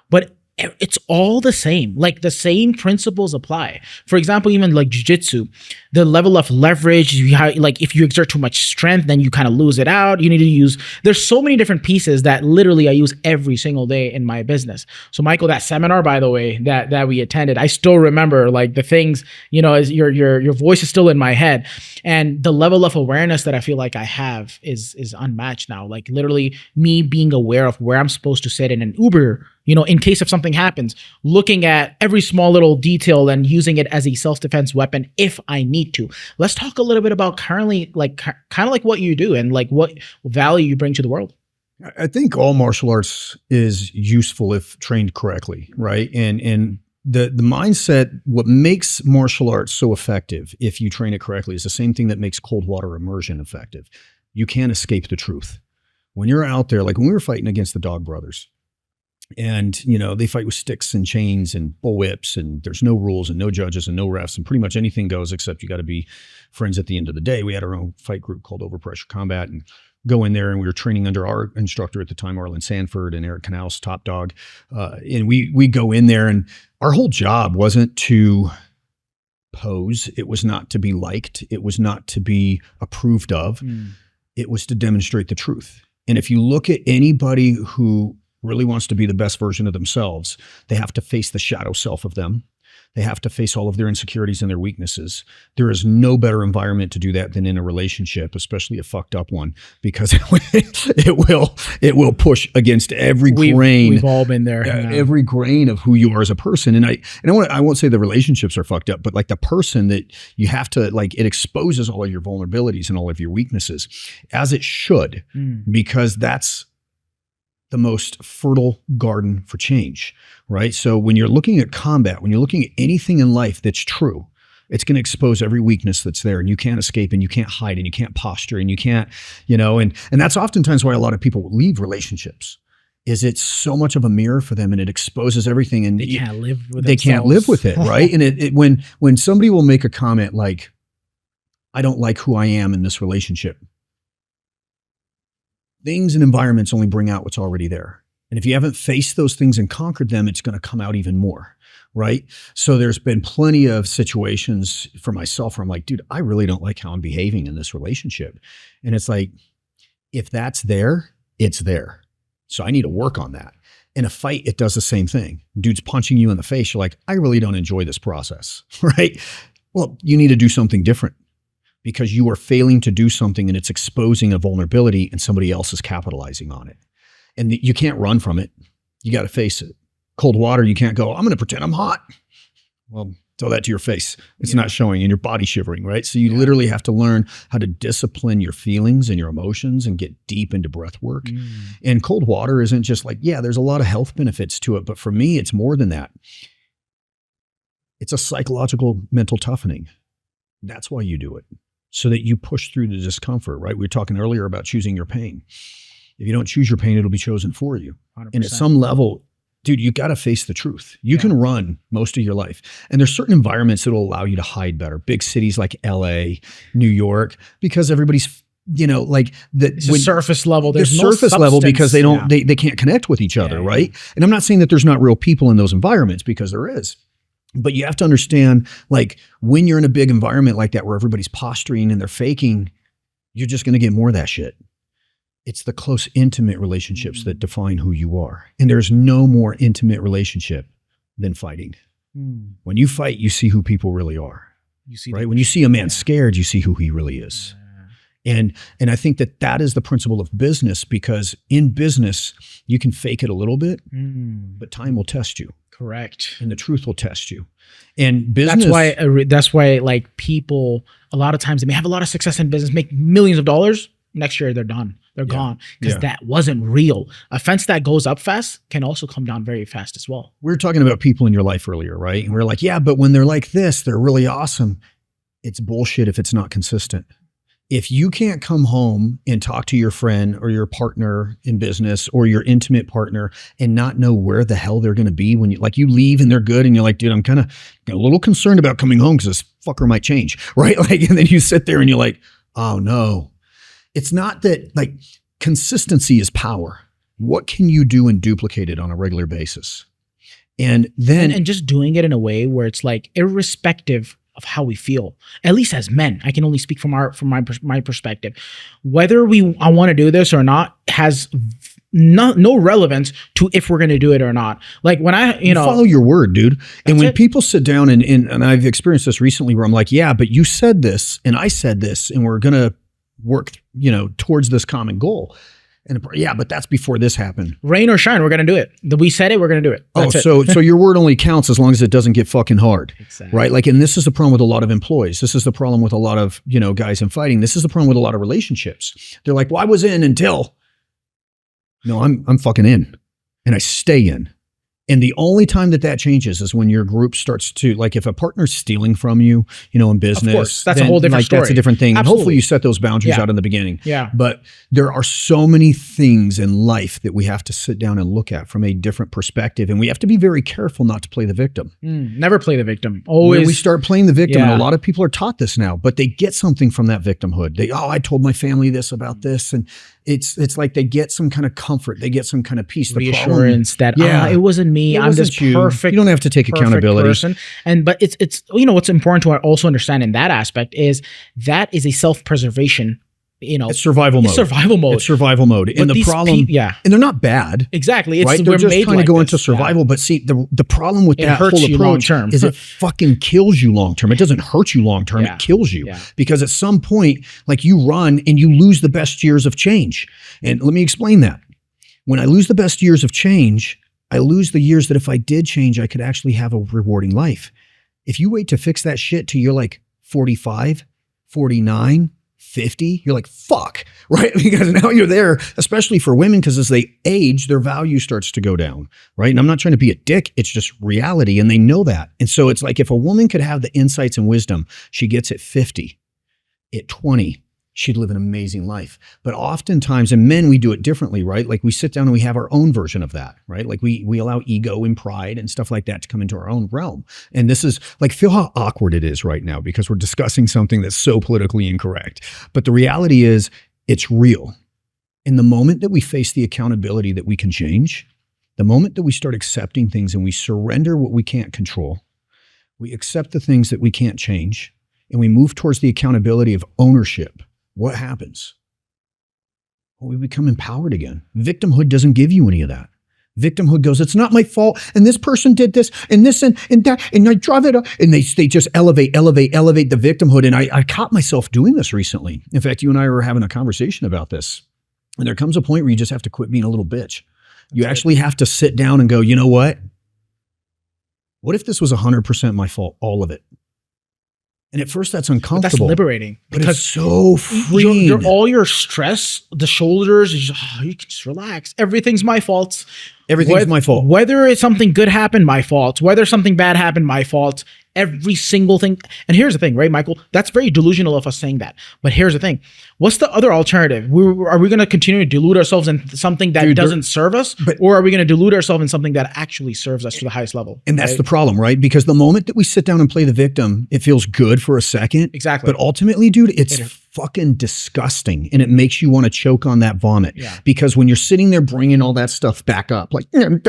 but it's all the same. Like the same principles apply. For example, even like jiu-jitsu, the level of leverage, like if you exert too much strength, then you kind of lose it out. You need to use, there's so many different pieces that literally I use every single day in my business. So Michael, that seminar, by the way, that we attended, I still remember like the things, as your voice is still in my head. And the level of awareness that I feel like I have is unmatched now. Like literally me being aware of where I'm supposed to sit in an Uber, in case if something happens, looking at every small little detail and using it as a self-defense weapon if I need to. Let's talk a little bit about currently, like kind of like what you do and like what value you bring to the world. I think all martial arts is useful if trained correctly, right? And the mindset, what makes martial arts so effective if you train it correctly is the same thing that makes cold water immersion effective. You can't escape the truth. When you're out there, like when we were fighting against the Dog Brothers, and, they fight with sticks and chains and bull whips, and there's no rules and no judges and no refs, and pretty much anything goes except you got to be friends at the end of the day. We had our own fight group called Overpressure Combat and go in there, and we were training under our instructor at the time, Arlen Sanford, and Eric Canals, Top Dog. And we go in there, and our whole job wasn't to pose. It was not to be liked. It was not to be approved of. It was to demonstrate the truth. And if you look at anybody who really wants to be the best version of themselves, they have to face the shadow self of them. They have to face all of their insecurities and their weaknesses. There is no better environment to do that than in a relationship, especially a fucked up one, because it will push against every grain. We've all been there. Every grain of who you are as a person. And I won't say the relationships are fucked up, but like the person that you have to, like, it exposes all of your vulnerabilities and all of your weaknesses, as it should, because that's the most fertile garden for change, right? So when you're looking at combat, when you're looking at anything in life that's true, it's going to expose every weakness that's there, and you can't escape, and you can't hide, and you can't posture, and you can't, and that's oftentimes why a lot of people leave relationships, is it's so much of a mirror for them, and it exposes everything, and they can't live with they can't live with it, right? And when somebody will make a comment like, I don't like who I am in this relationship, things and environments only bring out what's already there. And if you haven't faced those things and conquered them, it's going to come out even more, right? So there's been plenty of situations for myself where I'm like, dude, I really don't like how I'm behaving in this relationship. And it's like, if that's there, it's there. So I need to work on that. In a fight, it does the same thing. Dude's punching you in the face. You're like, I really don't enjoy this process, right? Well, you need to do something different, because you are failing to do something and it's exposing a vulnerability and somebody else is capitalizing on it. And you can't run from it. You got to face it. Cold water, you can't go, I'm going to pretend I'm hot. Well, tell that to your face. It's not showing, and your body shivering, right? So you literally have to learn how to discipline your feelings and your emotions and get deep into breath work. And cold water isn't just like, there's a lot of health benefits to it, but for me, it's more than that. It's a psychological mental toughening. That's why you do it, so that you push through the discomfort, right? We were talking earlier about choosing your pain. If you don't choose your pain, it'll be chosen for you. 100%. And at some level, dude, you got to face the truth. You can run most of your life. And there's certain environments that will allow you to hide better. Big cities like LA, New York, because everybody's, like the surface level. There's no surface level because they don't, they can't connect with each other, right? And I'm not saying that there's not real people in those environments, because there is. But you have to understand, like, when you're in a big environment like that where everybody's posturing and they're faking, you're just going to get more of that shit. It's the close, intimate relationships that define who you are. And there's no more intimate relationship than fighting. When you fight, you see who people really are. You see, right? When you see a man scared, you see who he really is. And I think that is the principle of business, because in business, you can fake it a little bit, but time will test you. Correct. And the truth will test you. And business. That's why like people, a lot of times they may have a lot of success in business, make millions of dollars. Next year, they're done. They're gone, because that wasn't real. A fence that goes up fast can also come down very fast as well. We were talking about people in your life earlier, right? And we're like, but when they're like this, they're really awesome. It's bullshit if it's not consistent. If you can't come home and talk to your friend or your partner in business or your intimate partner and not know where the hell they're going to be when you leave and they're good, and you're like, dude, I'm kind of a little concerned about coming home because this fucker might change, right? Like, and then you sit there and you're like, oh no. It's not that, like, consistency is power. What can you do and duplicate it on a regular basis? And then and just doing it in a way where it's like irrespective of how we feel, at least as men, I can only speak from my perspective. Whether I want to do this or not has no relevance to if we're going to do it or not. Like when you follow your word, dude. And when people sit down and I've experienced this recently where I'm like, yeah, but you said this and I said this and we're going to work, towards this common goal. And yeah, but that's before this happened. Rain or shine, we're going to do it. We said it, we're going to do it. That's so your word only counts as long as it doesn't get fucking hard. Exactly. Right? Like, and this is the problem with a lot of employees. This is the problem with a lot of, guys in fighting. This is the problem with a lot of relationships. They're like, well, I was in until. No, I'm fucking in and I stay in. And the only time that changes is when your group starts to, like, if a partner's stealing from you, in business, of course, that's a whole different story. That's a different thing. Absolutely. And hopefully you set those boundaries out in the beginning. Yeah. But there are so many things in life that we have to sit down and look at from a different perspective. And we have to be very careful not to play the victim. Never play the victim. Always. When we start playing the victim, and a lot of people are taught this now, but they get something from that victimhood. I told my family this about this. And it's like they get some kind of comfort. They get some kind of peace. The reassurance that it wasn't me. I'm this perfect. You don't have to take accountability. Person. But it's what's important to also understand in that aspect is that is a self-preservation. It's survival mode. It's survival mode. It's survival mode. And the problem, and they're not bad. Exactly. Right? They're just trying to go into survival. But see, the problem with that whole approach is it fucking kills you long term. It doesn't hurt you long term. It kills you. Because at some point, like, you run and you lose the best years of change. And let me explain that. When I lose the best years of change, I lose the years that if I did change, I could actually have a rewarding life. If you wait to fix that shit till you're like 45, 49, 50, you're like, fuck, right? Because now you're there, especially for women, because as they age, their value starts to go down, right? And I'm not trying to be a dick. It's just reality. And they know that. And so it's like, if a woman could have the insights and wisdom she gets at 50, at 20, she'd live an amazing life. But oftentimes, and men, we do it differently, right? Like, we sit down and we have our own version of that, right? Like, we allow ego and pride and stuff like that to come into our own realm. And this is like, feel how awkward it is right now because we're discussing something that's so politically incorrect. But the reality is, it's real. In the moment that we face the accountability that we can change, the moment that we start accepting things and we surrender what we can't control, we accept the things that we can't change, and we move towards the accountability of ownership, what happens? Well, we become empowered again. Victimhood doesn't give you any of that. Victimhood goes, it's not my fault, and this person did this, and this, and that, and I drive it up, and they just elevate the victimhood. And I caught myself doing this recently. In fact, you and I were having a conversation about this. And there comes a point where you just have to quit being a little bitch. You actually have to sit down and go, you know what? What if this was 100% my fault, all of it? And at first that's uncomfortable. But that's liberating. But it's so freeing. All your stress, the shoulders, you can just relax. Everything's my fault. Everything's my fault. Whether it's something good happened, my fault. Whether something bad happened, my fault. Every single thing. And here's the thing, right, Michael? That's very delusional of us saying that. But here's the thing. What's the other alternative? Are we going to continue to delude ourselves in something that doesn't serve us? Or are we going to delude ourselves in something that actually serves us to the highest level? And that's the problem, right? Because the moment that we sit down and play the victim, it feels good for a second. Exactly. But ultimately, dude, it's fucking disgusting. And it makes you want to choke on that vomit. Yeah. Because when you're sitting there bringing all that stuff back up, like, and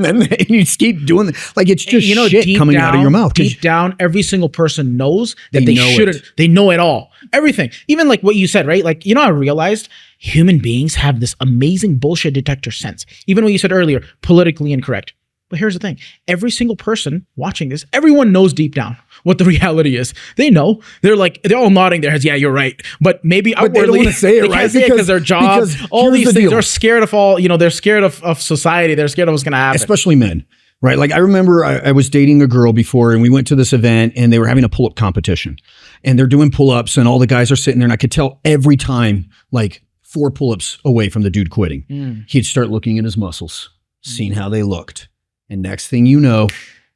then you just keep doing it. Like, it's just shit coming out of your mouth. Deep down, every single person knows that they shouldn't. They know it all. Everything. Even like what you said, right? Like, I realized human beings have this amazing bullshit detector sense. Even what you said earlier, politically incorrect. But here's the thing. Every single person watching this, everyone knows deep down what the reality is. They know. They're all nodding their heads. Yeah, you're right. But maybe outwardly, they don't want to say it, right? Because their job, all these things, they're scared of all, they're scared of society. They're scared of what's going to happen. Especially men, right? Like, I remember I was dating a girl before, and we went to this event, and they were having a pull-up competition. And they're doing pull-ups, and all the guys are sitting there, and I could tell every time, like, 4 pull-ups away from the dude quitting, he'd start looking at his muscles, seeing how they looked. And next thing you know,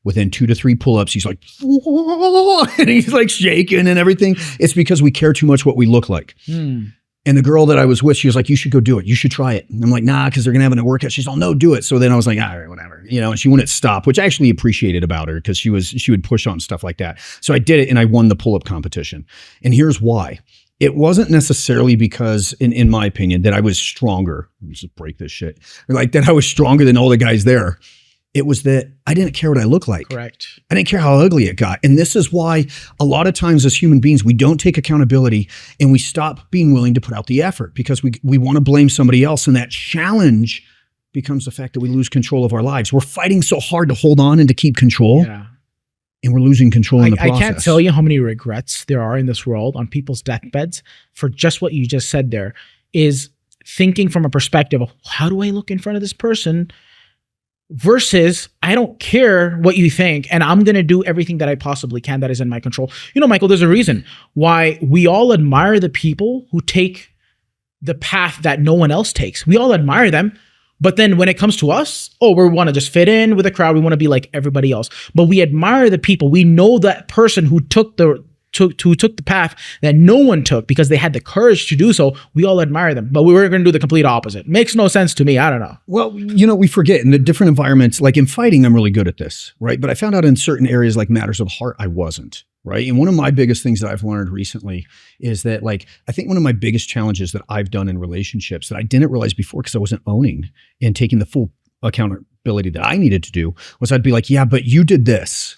within 2 to 3 pull-ups, he's like, whoa, and he's like shaking and everything. It's because we care too much what we look like. And the girl that I was with, she was like, you should go do it. You should try it. And I'm like, nah, because they're going to have a workout. She's like, no, do it. So then I was like, all right, whatever. And she wouldn't stop, which I actually appreciated about her because she would push on stuff like that. So I did it, and I won the pull-up competition. And here's why. It wasn't necessarily because, in my opinion, that I was stronger. Let's just break this shit. Like, that I was stronger than all the guys there. It was that I didn't care what I looked like. Correct. I didn't care how ugly it got. And this is why a lot of times as human beings, we don't take accountability and we stop being willing to put out the effort because we want to blame somebody else. And that challenge becomes the fact that we lose control of our lives. We're fighting so hard to hold on and to keep control. Yeah. And we're losing control in the process. I can't tell you how many regrets there are in this world on people's deathbeds for just what you just said there, is thinking from a perspective of how do I look in front of this person versus I don't care what you think and I'm going to do everything that I possibly can that is in my control. You know, Michael, there's a reason why we all admire the people who take the path that no one else takes. We all admire them. But then when it comes to us, we want to just fit in with the crowd. We want to be like everybody else. But we admire the people. We know that person who took the path that no one took because they had the courage to do so. We all admire them. But we were going to do the complete opposite. Makes no sense to me. I don't know. Well, you know, we forget in the different environments, like in fighting, I'm really good at this, right? But I found out in certain areas like matters of heart, I wasn't. Right. And one of my biggest things that I've learned recently is that, like, I think one of my biggest challenges that I've done in relationships that I didn't realize before because I wasn't owning and taking the full accountability that I needed to do was I'd be like, yeah, but you did this.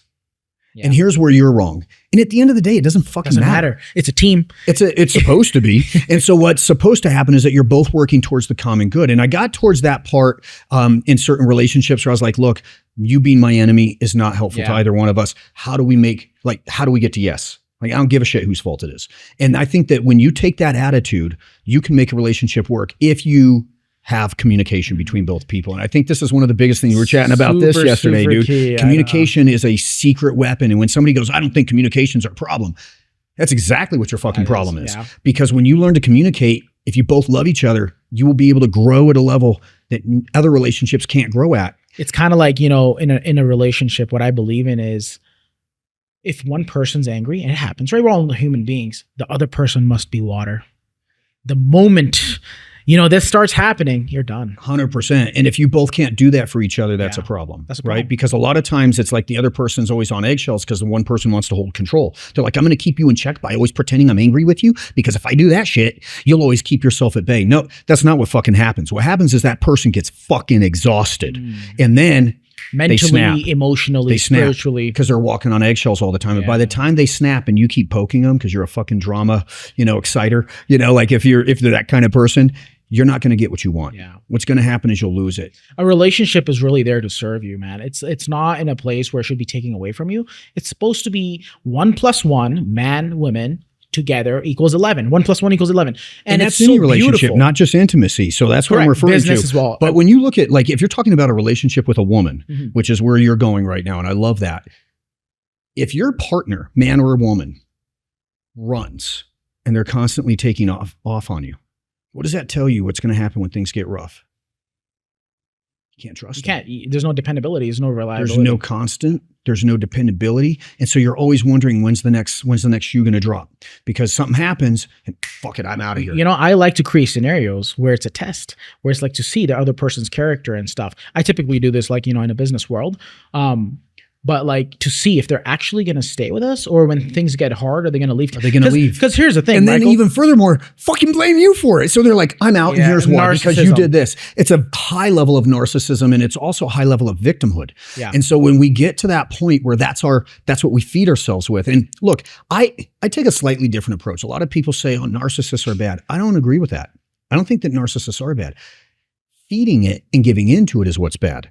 Yeah. And here's where you're wrong. And at the end of the day, it doesn't fucking matter. It's a team. It's supposed to be. And so what's supposed to happen is that you're both working towards the common good. And I got towards that part in certain relationships where I was like, look, you being my enemy is not helpful to either one of us. How do we get to yes? Like, I don't give a shit whose fault it is. And I think that when you take that attitude, you can make a relationship work if you have communication between both people. And I think this is one of the biggest things. We were chatting about this yesterday, dude. Key, communication is a secret weapon. And when somebody goes, I don't think communication's our problem, that's exactly what your fucking problem is. Yeah. Because when you learn to communicate, if you both love each other, you will be able to grow at a level that other relationships can't grow at. It's kind of like, you know, in a relationship, what I believe in is if one person's angry, and it happens, right? We're all human beings. The other person must be water. The moment, you know, this starts happening, you're done. 100%. And if you both can't do that for each other, that's a problem. That's a problem. Right? Because a lot of times it's like the other person's always on eggshells because the one person wants to hold control. They're like, I'm going to keep you in check by always pretending I'm angry with you because if I do that shit, you'll always keep yourself at bay. No, that's not what fucking happens. What happens is that person gets fucking exhausted. And then mentally, emotionally, spiritually, because they're walking on eggshells all the time. And by the time they snap and you keep poking them because you're a fucking drama, you know, exciter, you know, like if they're that kind of person, you're not going to get what you want. Yeah. What's going to happen is you'll lose it. A relationship is really there to serve you, man. It's not in a place where it should be taking away from you. It's supposed to be 1 + 1, man, women, together equals 11. 1 + 1 equals 11. And that's it's any so relationship, beautiful. not just intimacy. So that's what I'm referring business to. As well. But when you look at, like, if you're talking about a relationship with a woman, which is where you're going right now, and I love that. If your partner, man or woman, runs and they're constantly taking off on you, what does that tell you? What's going to happen when things get rough? You can't trust them. There's no dependability. There's no reliability. There's no constant. There's no dependability. And so you're always wondering when's the next shoe going to drop? Because something happens and fuck it, I'm out of here. You know, I like to create scenarios where it's a test, where it's like to see the other person's character and stuff. I typically do this, like, you know, in a business world. But like to see if they're actually going to stay with us or when things get hard, are they going to leave? Are they going to leave? Because here's the thing, and then even furthermore, fucking blame you for it. So they're like, I'm out and here's why, because you did this. It's a high level of narcissism and it's also a high level of victimhood. Yeah. And so when we get to that point where that's what we feed ourselves with. And look, I take a slightly different approach. A lot of people say, oh, narcissists are bad. I don't agree with that. I don't think that narcissists are bad. Feeding it and giving into it is what's bad.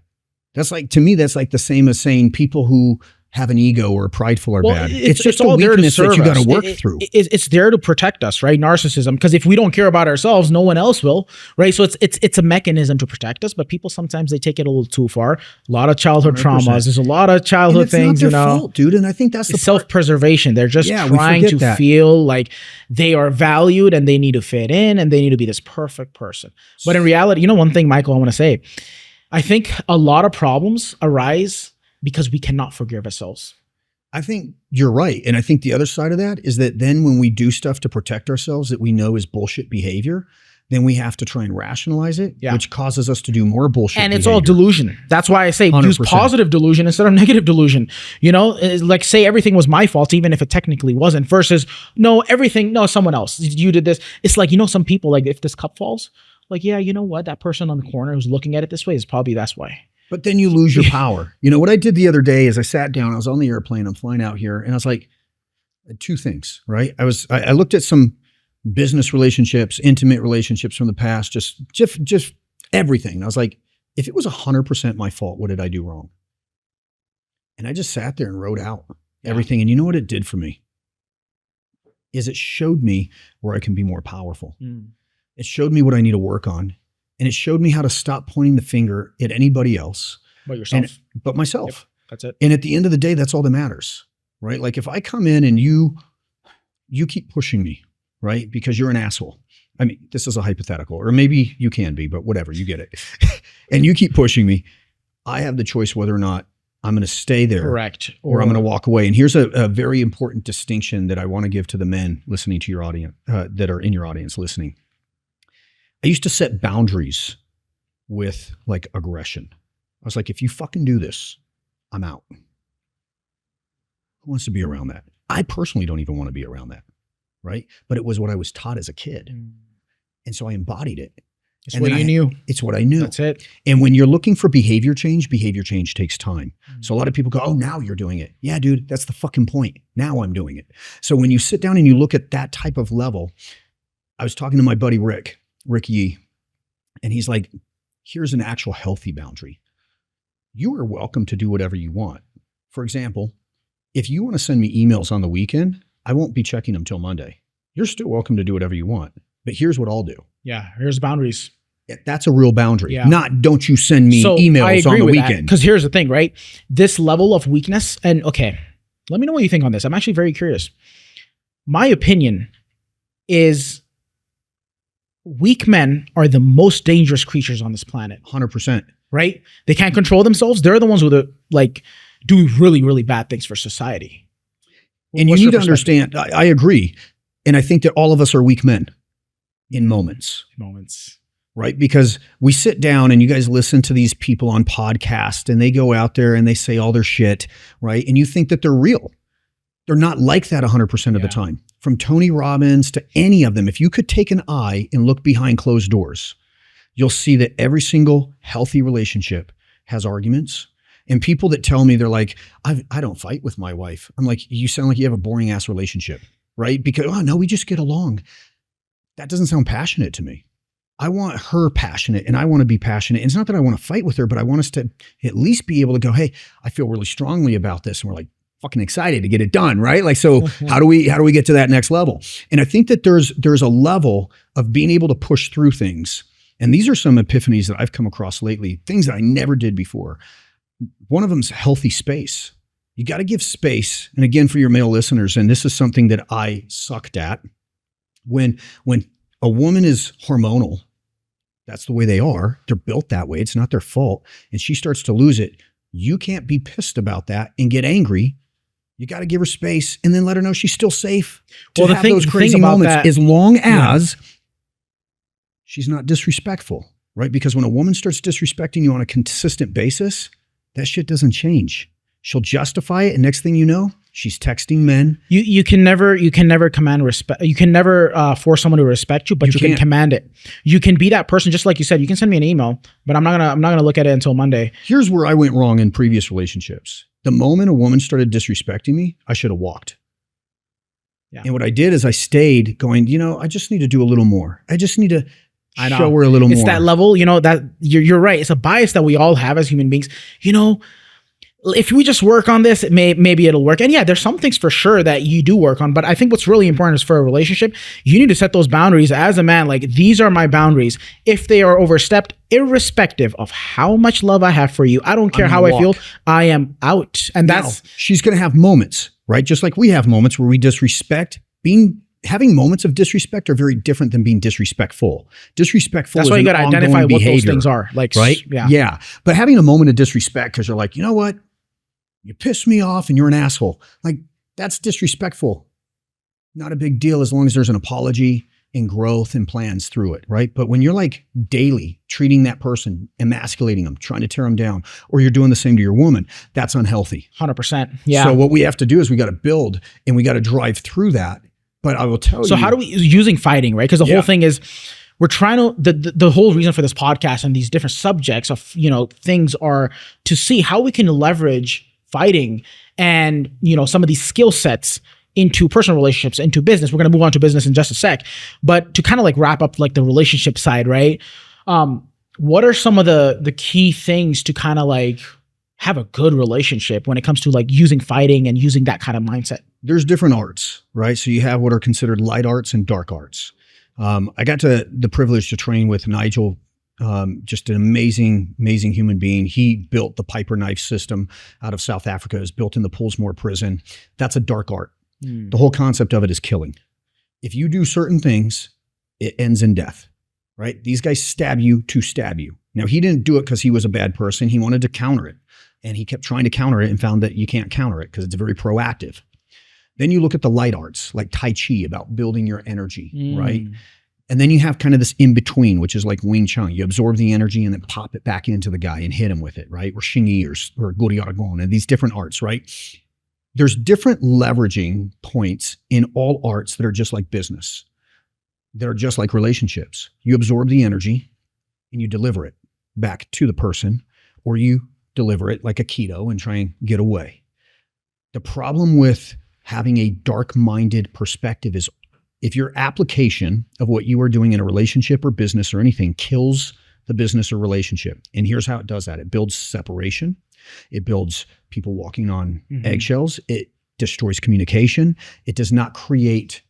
That's like, to me, that's like the same as saying people who have an ego or are prideful are bad. It's just a weakness that you got to work through. It's there to protect us, right? Narcissism, because if we don't care about ourselves, no one else will, right? So it's a mechanism to protect us, but people sometimes they take it a little too far. A lot of childhood 100%. Traumas. There's a lot of childhood things, you know. Fault, dude, and I think that's the self-preservation. They're just trying to feel like they are valued and they need to fit in and they need to be this perfect person. But in reality, you know, one thing, Michael, I want to say. I think a lot of problems arise because we cannot forgive ourselves. I think you're right. And I think the other side of that is that then when we do stuff to protect ourselves that we know is bullshit behavior, then we have to try and rationalize it, which causes us to do more bullshit and it's behavior. All delusion. That's why I say 100%. Use positive delusion instead of negative delusion. You know, like say everything was my fault, even if it technically wasn't, versus no, someone else. You did this. It's like, you know, some people, like if this cup falls, like, yeah, you know what? That person on the corner who's looking at it this way is probably that's why. But then you lose your power. You know, what I did the other day is I sat down, I was on the airplane, I'm flying out here, and I was like, two things, right? I looked at some business relationships, intimate relationships from the past, just everything. And I was like, if it was 100% my fault, what did I do wrong? And I just sat there and wrote out everything. And you know what it did for me? Is it showed me where I can be more powerful. It showed me what I need to work on. And it showed me how to stop pointing the finger at anybody else. But yourself. But myself. Yep, that's it. And at the end of the day, that's all that matters, right? Like if I come in and you keep pushing me, right? Because you're an asshole. I mean, this is a hypothetical, or maybe you can be, but whatever, you get it. And you keep pushing me. I have the choice whether or not I'm going to stay there. Correct. Or I'm going to walk away. And here's a very important distinction that I want to give to the men listening to your audience, that are in your audience listening. I used to set boundaries with like aggression. I was like, if you fucking do this, I'm out. Who wants to be around that? I personally don't even want to be around that, right? But it was what I was taught as a kid. And so I embodied it. It's what you knew. It's what I knew. That's it. And when you're looking for behavior change takes time. So a lot of people go, oh, now you're doing it. Yeah, dude, that's the fucking point. Now I'm doing it. So when you sit down and you look at that type of level, I was talking to my buddy Rick Yee, and he's like, here's an actual healthy boundary. You are welcome to do whatever you want. For example, if you want to send me emails on the weekend, I won't be checking them till Monday. You're still welcome to do whatever you want. But here's what I'll do. Yeah, here's boundaries. That's a real boundary. Yeah. Not don't you send me emails on the weekend. Because here's the thing, right? This level of weakness, and okay, let me know what you think on this. I'm actually very curious. My opinion is weak men are the most dangerous creatures on this planet. 100%. Right? They can't control themselves. They're the ones who do really, really bad things for society. And you need to understand, I agree. And I think that all of us are weak men in moments. Right? Because we sit down and you guys listen to these people on podcasts and they go out there and they say all their shit, right? And you think that they're real. They're not like that 100% of the time. From Tony Robbins to any of them, if you could take an eye and look behind closed doors, you'll see that every single healthy relationship has arguments. And people that tell me they're like, I don't fight with my wife. I'm like, you sound like you have a boring ass relationship, right? Because, oh no, we just get along. That doesn't sound passionate to me. I want her passionate and I want to be passionate. And it's not that I want to fight with her, but I want us to at least be able to go, hey, I feel really strongly about this. And we're like fucking excited to get it done, right? Like, so how do we get to that next level? And I think that there's a level of being able to push through things. And these are some epiphanies that I've come across lately, things that I never did before. One of them is healthy space. You got to give space. And again, for your male listeners, and this is something that I sucked at, when a woman is hormonal, that's the way they are. They're built that way. It's not their fault. And she starts to lose it. You can't be pissed about that and get angry. You got to give her space and then let her know she's still safe to have those crazy moments, as long as she's not disrespectful, right? Because when a woman starts disrespecting you on a consistent basis, that shit doesn't change. She'll justify it, and next thing you know, she's texting men. You can never command respect. You can never force someone to respect you, but you can command it. You can be that person, just like you said. You can send me an email, but I'm not gonna look at it until Monday. Here's where I went wrong in previous relationships. The moment a woman started disrespecting me, I should have walked. Yeah. And what I did is I stayed going, I just need to do a little more. I just need to show her a little more. It's that level, that you're right. It's a bias that we all have as human beings. If we just work on this, maybe it'll work. And yeah, there's some things for sure that you do work on. But I think what's really important is for a relationship, you need to set those boundaries as a man. Like, these are my boundaries. If they are overstepped, irrespective of how much love I have for you, I don't care how I feel, I am out. And she's going to have moments, right? Just like we have moments where we disrespect. Having moments of disrespect are very different than being disrespectful. Disrespectful is an ongoing behavior. That's why you got to identify what those things are. Like, right? Yeah. But having a moment of disrespect because you're like, you know what? You pissed me off and you're an asshole. Like, that's disrespectful. Not a big deal as long as there's an apology and growth and plans through it, right? But when you're like daily treating that person, emasculating them, trying to tear them down, or you're doing the same to your woman, that's unhealthy. 100%. Yeah. So what we have to do is we got to build and we got to drive through that. But I will tell you. So how do we, using fighting, right? Because the whole thing is, we're trying to the whole reason for this podcast and these different subjects of things are to see how we can leverage fighting and some of these skill sets into personal relationships, into business. We're going to move on to business in just a sec, but to kind of like wrap up like the relationship side, right? What are some of the key things to kind of like have a good relationship when it comes to like using fighting and using that kind of mindset? There's different arts, right? So you have what are considered light arts and dark arts. I got the privilege to train with Nigel, just an amazing human being. He built the Piper knife system out of South Africa. It was built in the Poolsmoor prison. That's a dark art. The whole concept of it is killing. If you do certain things, it ends in death, right? These guys stab you to stab you. Now, he didn't do it because he was a bad person. He wanted to counter it. And he kept trying to counter it and found that you can't counter it because it's very proactive. Then you look at the light arts like Tai Chi, about building your energy, right? And then you have kind of this in between, which is like Wing Chun. You absorb the energy and then pop it back into the guy and hit him with it, right? Or Xingyi or Gori Aragon and these different arts, right? There's different leveraging points in all arts that are just like business. They're just like relationships. You absorb the energy and you deliver it back to the person, or you deliver it like a keto and try and get away. The problem with having a dark-minded perspective is if your application of what you are doing in a relationship or business or anything kills the business or relationship. And here's how it does that. It builds separation. It builds people walking on eggshells. It destroys communication. It does not create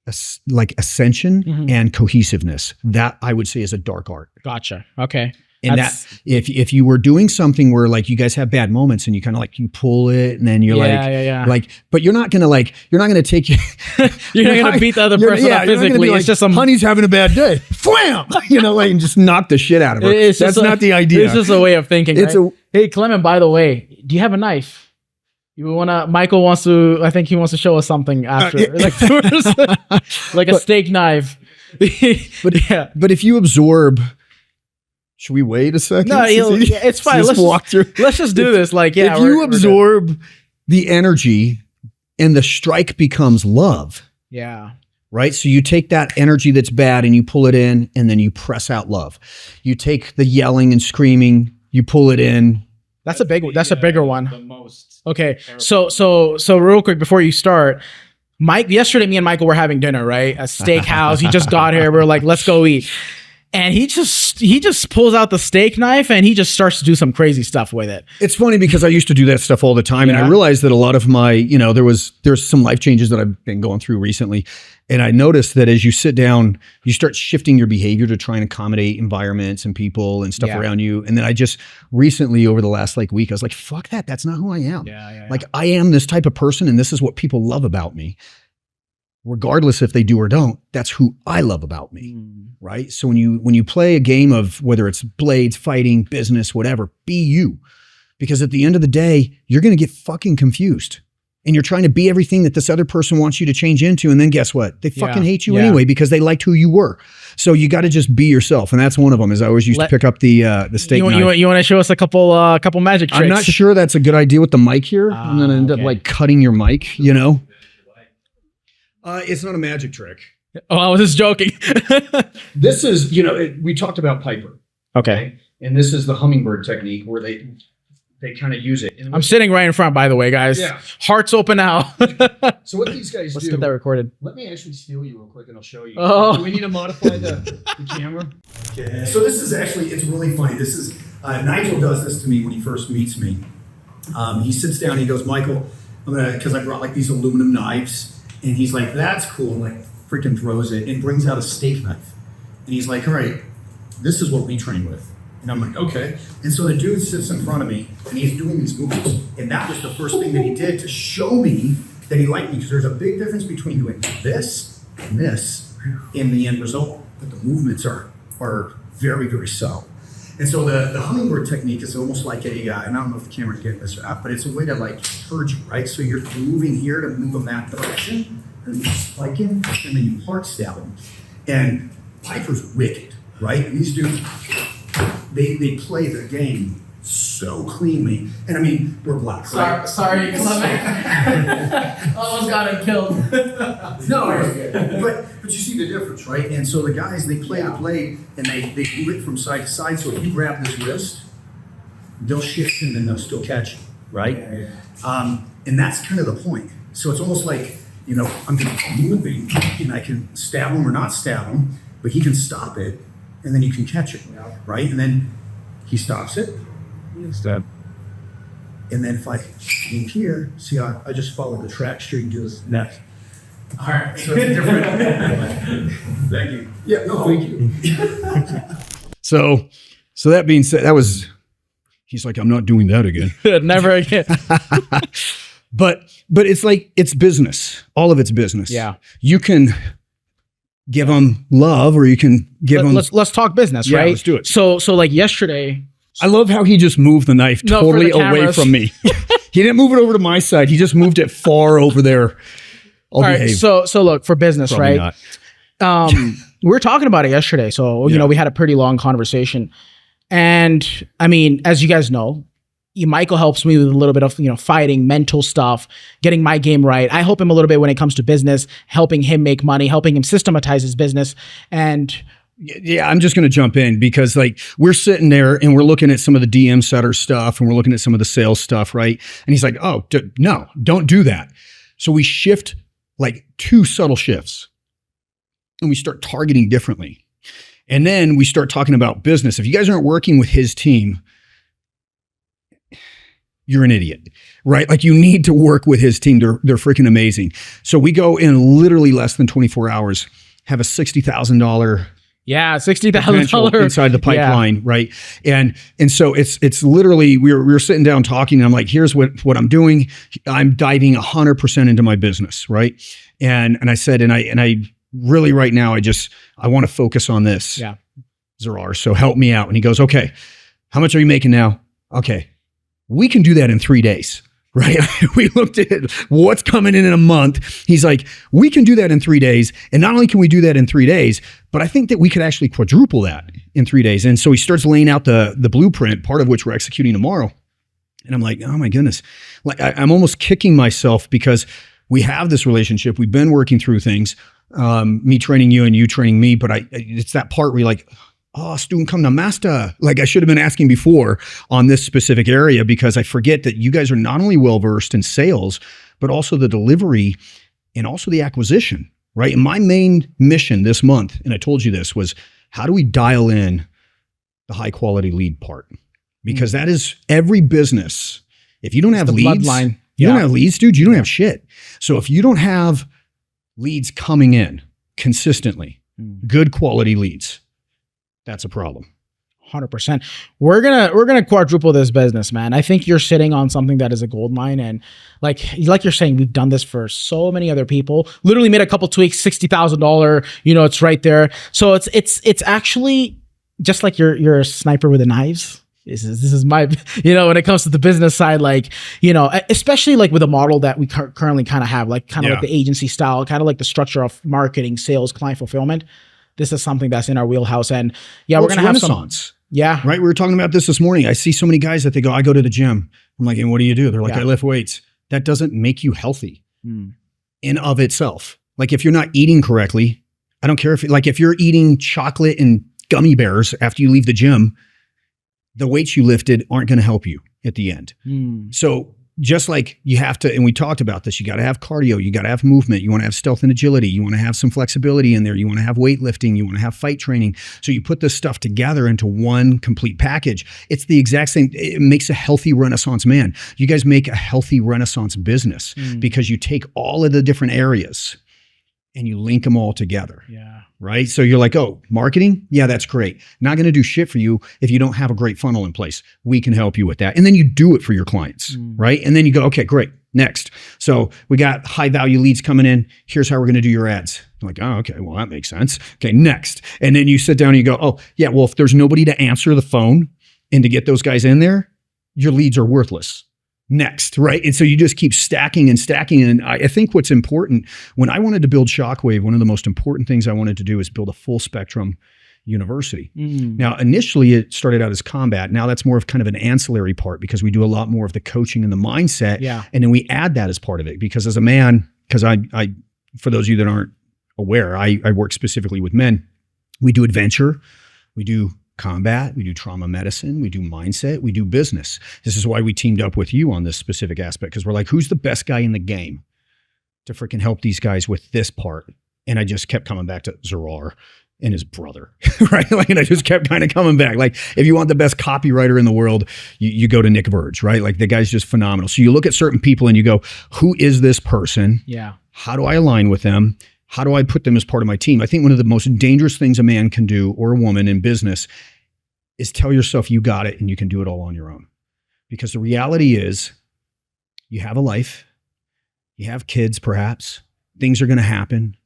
ascension and cohesiveness. That I would say is a dark art. Gotcha. Okay. And that if you were doing something where like you guys have bad moments and you kind of like you pull it and then you're like, but you're not gonna take you. You're not gonna beat the other person up physically. It's just honey's having a bad day. Wham! Like and just knock the shit out of her. That's not the idea. It's just a way of thinking. Hey Clement, by the way, do you have a knife? You wanna? Michael wants to. I think he wants to show us something after, like a steak knife. But if you absorb. Should we wait a second? No, it's fine. Let's just do this. Like, yeah. If you absorb the energy and the strike becomes love. Yeah. Right? So you take that energy that's bad and you pull it in and then you press out love. You take the yelling and screaming, you pull it in. That's a bigger one. The most. Okay. So real quick before you start, yesterday me and Michael were having dinner, right? A steakhouse. He just got here. We're like, let's go eat. And he just pulls out the steak knife and he just starts to do some crazy stuff with it. It's funny because I used to do that stuff all the time. And I realized that a lot of my, there's some life changes that I've been going through recently. And I noticed that as you sit down, you start shifting your behavior to try and accommodate environments and people and stuff around you. And then I just recently over the last week, I was like, fuck that. That's not who I am. Like I am this type of person and this is what people love about me. Regardless if they do or don't, that's who I love about me, right? So when you play a game of whether it's blades, fighting, business, whatever, be you. Because at the end of the day, you're going to get fucking confused. And you're trying to be everything that this other person wants you to change into. And then guess what? They fucking hate you anyway because they liked who you were. So you got to just be yourself. And that's one of them is I always used to pick up the steak knife. You want to show us a couple magic tricks? I'm not sure that's a good idea with the mic here. I'm going to end up cutting your mic, It's not a magic trick. Oh, I was just joking. This is, we talked about Piper. Okay. And this is the hummingbird technique where they kind of use it. I'm sitting right in front, by the way, guys. Yeah. Hearts open now. So what these guys Let's get that recorded. Let me actually steal you real quick and I'll show you. Oh. Do we need to modify the camera? Okay. So this is it's really funny. This is, Nigel does this to me when he first meets me. He sits down, he goes, Michael, because I brought these aluminum knives. And he's like, that's cool. And freaking throws it and brings out a steak knife. And he's like, all right, this is what we train with. And I'm like, okay. And so the dude sits in front of me and he's doing these movements. And that was the first thing that he did to show me that he liked me. Because there's a big difference between doing this and this in the end result. But the movements are very, very subtle. And so the hummingbird technique is almost like and I don't know if the camera's getting this out, but it's a way to purge you, right? So you're moving here to move in that direction, and then you spike him, and then you heart stab him. And Piper's wicked, right? And these dudes, they play the game so cleanly. And I mean, we're black, right? Sorry, Clement. Almost got him killed. No, but you see the difference, right? And so the guys, they play the blade and they move it from side to side. So if you grab this wrist, they'll shift and then they'll still catch you, right? And that's kind of the point. So it's almost like, you know, I'm moving and I can stab him or not stab him, but he can stop it and then you can catch it, right? And then he stops it. Stab. And then if I link here, see how I just follow the track straight and do his neck. All right, so it's different. Thank you. Yeah, no, thank you. So that being said, he's like, I'm not doing that again. Never again. But it's like, it's business. All of it's business. Yeah. You can give them love or you can give them. Let's talk business, Yeah, right? let's do it. So like yesterday. I love how he just moved the knife totally away from me. He didn't move it over to my side. He just moved it far over there. All right. So look, for business, Probably right? not. We were talking about it yesterday. So, you know, we had a pretty long conversation. And I mean, as you guys know, Michael helps me with a little bit of, you know, fighting, mental stuff, getting my game right. I help him a little bit when it comes to business, helping him make money, helping him systematize his business. And yeah, I'm just going to jump in because like we're sitting there and we're looking at some of the DM setter stuff and we're looking at some of the sales stuff, right? And he's like, oh, no, don't do that. So we shift like 2 subtle shifts and we start targeting differently. And then we start talking about business. If you guys aren't working with his team, you're an idiot, right? Like you need to work with his team. They're freaking amazing. So we go in literally less than 24 hours, have a $60,000 $60,000 inside the pipeline, right? And so it's literally we were sitting down talking, and I'm like, here's what I'm doing. I'm diving 100% into my business, right? And I said, and I really right now I want to focus on this. Yeah, Zarar, so help me out. And he goes, okay, how much are you making now? Okay, we can do that in 3 days. Right? We looked at what's coming in a month. He's like, we can do that in 3 days. And not only can we do that in 3 days, but I think that we could actually quadruple that in 3 days. And so he starts laying out the blueprint, part of which we're executing tomorrow. And I'm like, oh my goodness. Like I'm almost kicking myself because we have this relationship. We've been working through things, me training you and you training me. But it's that part where you're like, oh, student come to master. Like I should have been asking before on this specific area because I forget that you guys are not only well-versed in sales, but also the delivery and also the acquisition, right? And my main mission this month, and I told you this, was how do we dial in the high quality lead part? Because that is every business. If you don't have leads, you don't have leads, dude, you don't have shit. So if you don't have leads coming in consistently, good quality leads, that's a problem. 100%. We're gonna quadruple this business, man. I think you're sitting on something that is a gold mine, and like you're saying, we've done this for so many other people. Literally made a couple tweaks, $60,000. You know, it's right there. So it's actually just like you're a sniper with the knives. This is my, you know, when it comes to the business side, like, you know, especially like with a model that we currently kind of have, like kind of like the agency style, kind of like the structure of marketing, sales, client fulfillment. This is something that's in our wheelhouse. And we're going to have Renaissance. Yeah. Right. We were talking about this morning. I see so many guys that they go, I go to the gym. I'm like, and what do you do? They're like, I lift weights. That doesn't make you healthy in of itself. Like if you're not eating correctly, I don't care if you're eating chocolate and gummy bears after you leave the gym, the weights you lifted aren't going to help you at the end. So just like you have to, and we talked about this, you got to have cardio, you got to have movement, you want to have stealth and agility, you want to have some flexibility in there, you want to have weightlifting, you want to have fight training. So you put this stuff together into one complete package. It's the exact same. It makes a healthy Renaissance man. You guys make a healthy Renaissance business because you take all of the different areas and you link them all together. Yeah. Right? So you're like, oh, marketing? Yeah, that's great. Not going to do shit for you if you don't have a great funnel in place. We can help you with that. And then you do it for your clients, right? And then you go, okay, great. Next. So we got high value leads coming in. Here's how we're going to do your ads. I'm like, oh, okay, well, that makes sense. Okay, next. And then you sit down and you go, oh, yeah, well, if there's nobody to answer the phone and to get those guys in there, your leads are worthless. Next, right? And so you just keep stacking and stacking. And I think what's important, when I wanted to build Shockwave, one of the most important things I wanted to do is build a full spectrum university. Now, initially it started out as combat. Now that's more of kind of an ancillary part because we do a lot more of the coaching and the mindset. Yeah. And then we add that as part of it because as a man, because I for those of you that aren't aware, I work specifically with men. We do adventure, we do combat, we do trauma medicine, we do mindset, we do business. This is why we teamed up with you on this specific aspect because we're like, who's the best guy in the game to freaking help these guys with this part? And I just kept coming back to Zarar and his brother, right? Like, and I just kept kind of coming back. Like, if you want the best copywriter in the world, you go to Nick Verge, right? Like, the guy's just phenomenal. So you look at certain people and you go, who is this person? Yeah. How do I align with them? How do I put them as part of my team? I think one of the most dangerous things a man can do or a woman in business is tell yourself you got it and you can do it all on your own. Because the reality is you have a life, you have kids perhaps, things are going to happen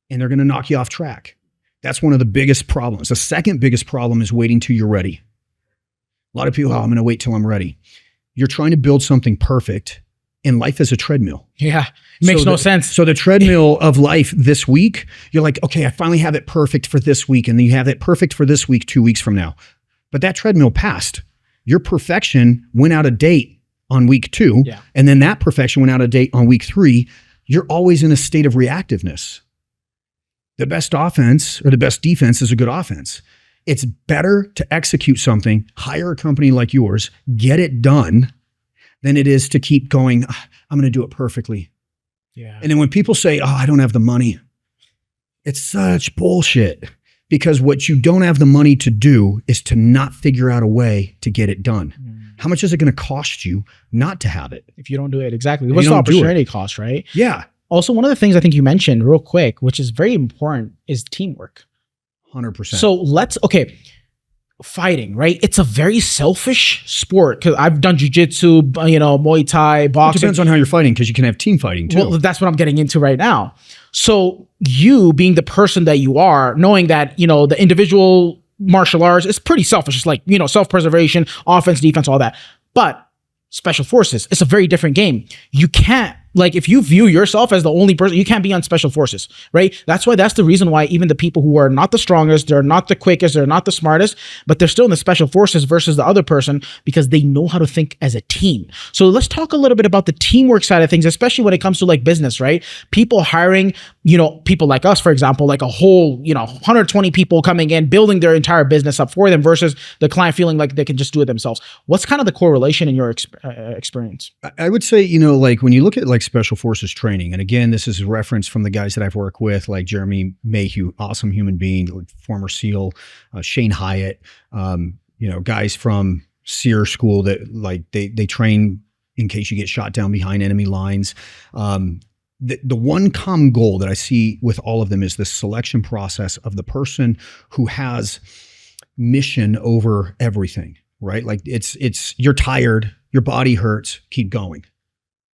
and they're going to knock you off track. That's one of the biggest problems. The second biggest problem is waiting till you're ready. A lot of people, I'm going to wait till I'm ready. You're trying to build something perfect and life is a treadmill. Yeah. It makes no sense. So the treadmill of life this week, you're like, okay, I finally have it perfect for this week. And then you have it perfect for this week, 2 weeks from now. But that treadmill passed. Your perfection went out of date on week 2. Yeah. And then that perfection went out of date on week 3. You're always in a state of reactiveness. The best offense or the best defense is a good offense. It's better to execute something, hire a company like yours, get it done, than it is to keep going, I'm going to do it perfectly. Yeah. And then when people say, oh, I don't have the money, it's such bullshit. Because what you don't have the money to do is to not figure out a way to get it done. How much is it going to cost you not to have it? If you don't do it, exactly. What's the opportunity cost, right? Yeah. Also, one of the things I think you mentioned real quick, which is very important, is teamwork. 100%. So fighting, right? It's a very selfish sport because I've done jujitsu, Muay Thai, boxing. It depends on how you're fighting because you can have team fighting too. Well, that's what I'm getting into right now. So you being the person that you are, knowing that, the individual martial arts is pretty selfish. It's like, self-preservation, offense, defense, all that. But special forces, it's a very different game. You can't, if you view yourself as the only person, you can't be on special forces, right? That's the reason why even the people who are not the strongest, they're not the quickest, they're not the smartest, but they're still in the special forces versus the other person because they know how to think as a team. So let's talk a little bit about the teamwork side of things, especially when it comes to business, right? People hiring, people like us, for example, like a whole, 120 people coming in, building their entire business up for them versus the client feeling like they can just do it themselves. What's kind of the correlation in your experience? I would say, when you look at special forces training, and again, this is a reference from the guys that I've worked with, like Jeremy Mayhew, awesome human being, former SEAL, Shane Hyatt, guys from SEER school that they train in case you get shot down behind enemy lines. The one common goal that I see with all of them is the selection process of the person who has mission over everything, right? Like it's you're tired, your body hurts, keep going.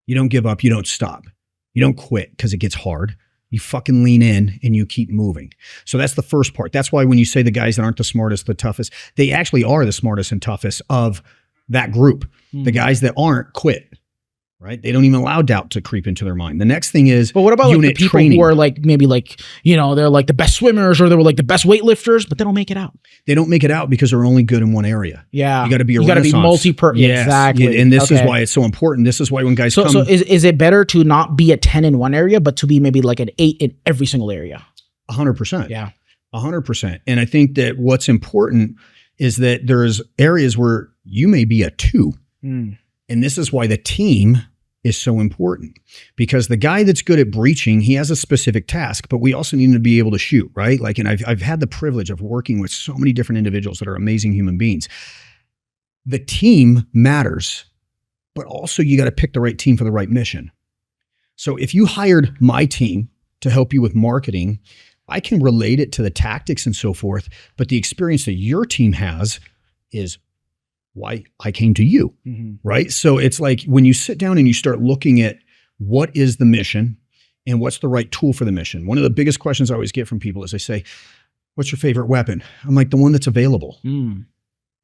You don't give up, you don't stop. You don't quit because it gets hard. You fucking lean in and you keep moving. So that's the first part. That's why when you say the guys that aren't the smartest, the toughest, they actually are the smartest and toughest of that group. The guys that aren't quit, right? They don't even allow doubt to creep into their mind. The next thing is, but what about the people training. who are maybe they're like the best swimmers or they were like the best weightlifters, but they don't make it out. They don't make it out because they're only good in one area. Yeah. You got to be multi-purpose. Yes. Exactly. And this is why it's so important. This is why when guys come. So is it better to not be a 10 in one area, but to be maybe like an 8 in every single area? 100%. Yeah. 100%. And I think that what's important is that there's areas where you may be a 2. And this is why the team is so important, because the guy that's good at breaching, he has a specific task, but we also need to be able to shoot, right? And I've had the privilege of working with so many different individuals that are amazing human beings. The team matters, but also you got to pick the right team for the right mission. So if you hired my team to help you with marketing, I can relate it to the tactics and so forth, but the experience that your team has is why I came to you, right? So it's like when you sit down and you start looking at what is the mission and what's the right tool for the mission. One of the biggest questions I always get from people is they say, what's your favorite weapon? I'm like, the one that's available.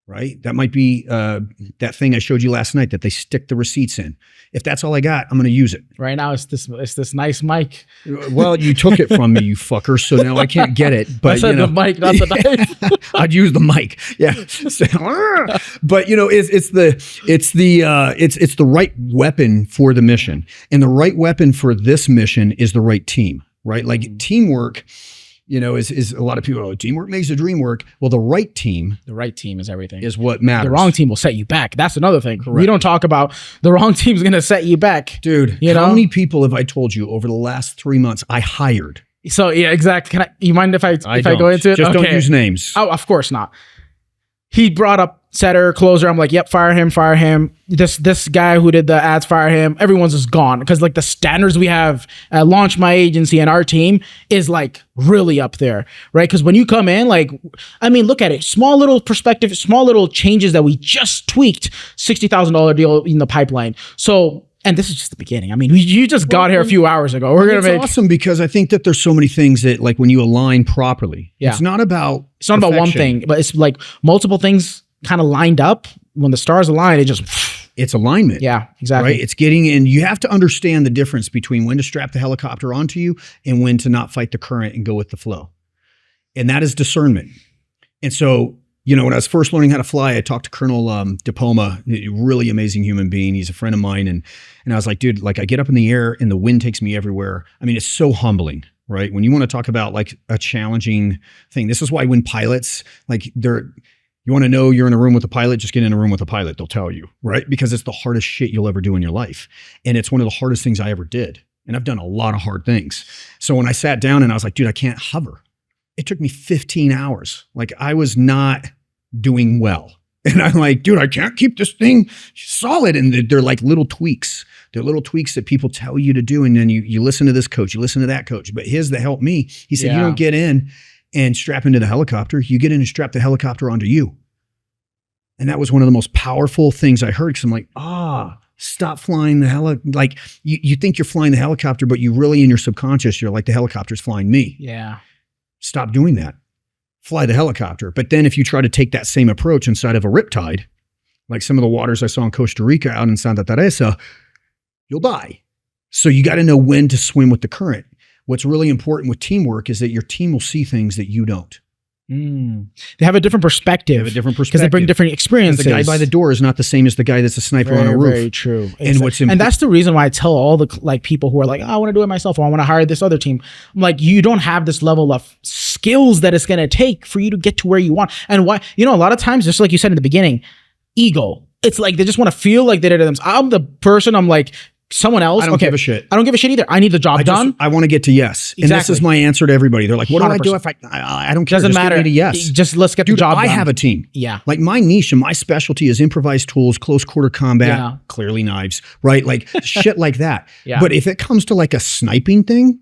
right? That might be that thing I showed you last night that they stick the receipts in. If that's all I got, I'm going to use it. Right now, it's this nice mic. Well, you took it from me, you fucker. So now I can't get it. But I said the mic, not the knife. I'd use the mic. Yeah. But it's the right weapon for the mission, and the right weapon for this mission is the right team. Right? Like teamwork. Is a lot of people, teamwork makes the dream work. Well, the right team is everything. Is what matters. The wrong team will set you back. That's another thing. Correct. We don't talk about the wrong team's going to set you back. Dude, how many people have I told you over the last 3 months I hired? So yeah, exactly. You mind if I go into it? Just don't use names. Oh, of course not. He brought up setter, closer. I'm like, yep, fire him. This guy who did the ads, fire him. Everyone's just gone because like the standards we have at Launch My Agency and our team is like really up there, right? Because when you come in, like, I mean, look at it. Small little perspective, small little changes that we just tweaked. $60,000 deal in the pipeline. So. And this is just the beginning. I mean, you just got here a few hours ago. It's awesome because I think that there's so many things that, like, when you align properly, it's not about one thing, but it's like multiple things kind of lined up. When the stars align, it's alignment. Yeah, exactly. Right. It's getting in. You have to understand the difference between when to strap the helicopter onto you and when to not fight the current and go with the flow. And that is discernment. And so, when I was first learning how to fly, I talked to Colonel DePoma, a really amazing human being. He's a friend of mine. And I was like, dude, like I get up in the air and the wind takes me everywhere. I mean, it's so humbling, right? When you want to talk about like a challenging thing, this is why when pilots, like you want to know you're in a room with a pilot, just get in a room with a pilot. They'll tell you, right? Because it's the hardest shit you'll ever do in your life. And it's one of the hardest things I ever did. And I've done a lot of hard things. So when I sat down and I was like, dude, I can't hover. It took me 15 hours. Like I was not doing well. And I'm like, dude, I can't keep this thing solid. And they're like little tweaks. They're little tweaks that people tell you to do. And then you listen to this coach, you listen to that coach. But his that helped me, he said, you don't get in and strap into the helicopter. You get in and strap the helicopter onto you. And that was one of the most powerful things I heard. Because I'm like, stop flying the like you think you're flying the helicopter, but you really in your subconscious, you're like, the helicopter's flying me. Yeah. Stop doing that. Fly the helicopter. But then if you try to take that same approach inside of a riptide, like some of the waters I saw in Costa Rica out in Santa Teresa, you'll die. So you got to know when to swim with the current. What's really important with teamwork is that your team will see things that you don't. They have a different perspective. Because they bring different experiences. The guy by the door is not the same as the guy that's a sniper on a roof. Very true. And that's the reason why I tell all the like people who are like, I want to do it myself, or I want to hire this other team. I'm like, you don't have this level of skills that it's going to take for you to get to where you want. And why, a lot of times, just like you said in the beginning, ego. It's like they just want to feel like they did it themselves. I'm the person, I'm like, someone else. I don't give a shit. I don't give a shit either. I need the job done. I want to get to yes. Exactly. And this is my answer to everybody. They're like, what 100%. Do I do if I don't care. Doesn't matter. Get me to yes. Just let's get the job done. I have a team. Yeah. Like my niche and my specialty is improvised tools, close quarter combat, clearly knives, right? Like shit like that. Yeah. But if it comes to like a sniping thing,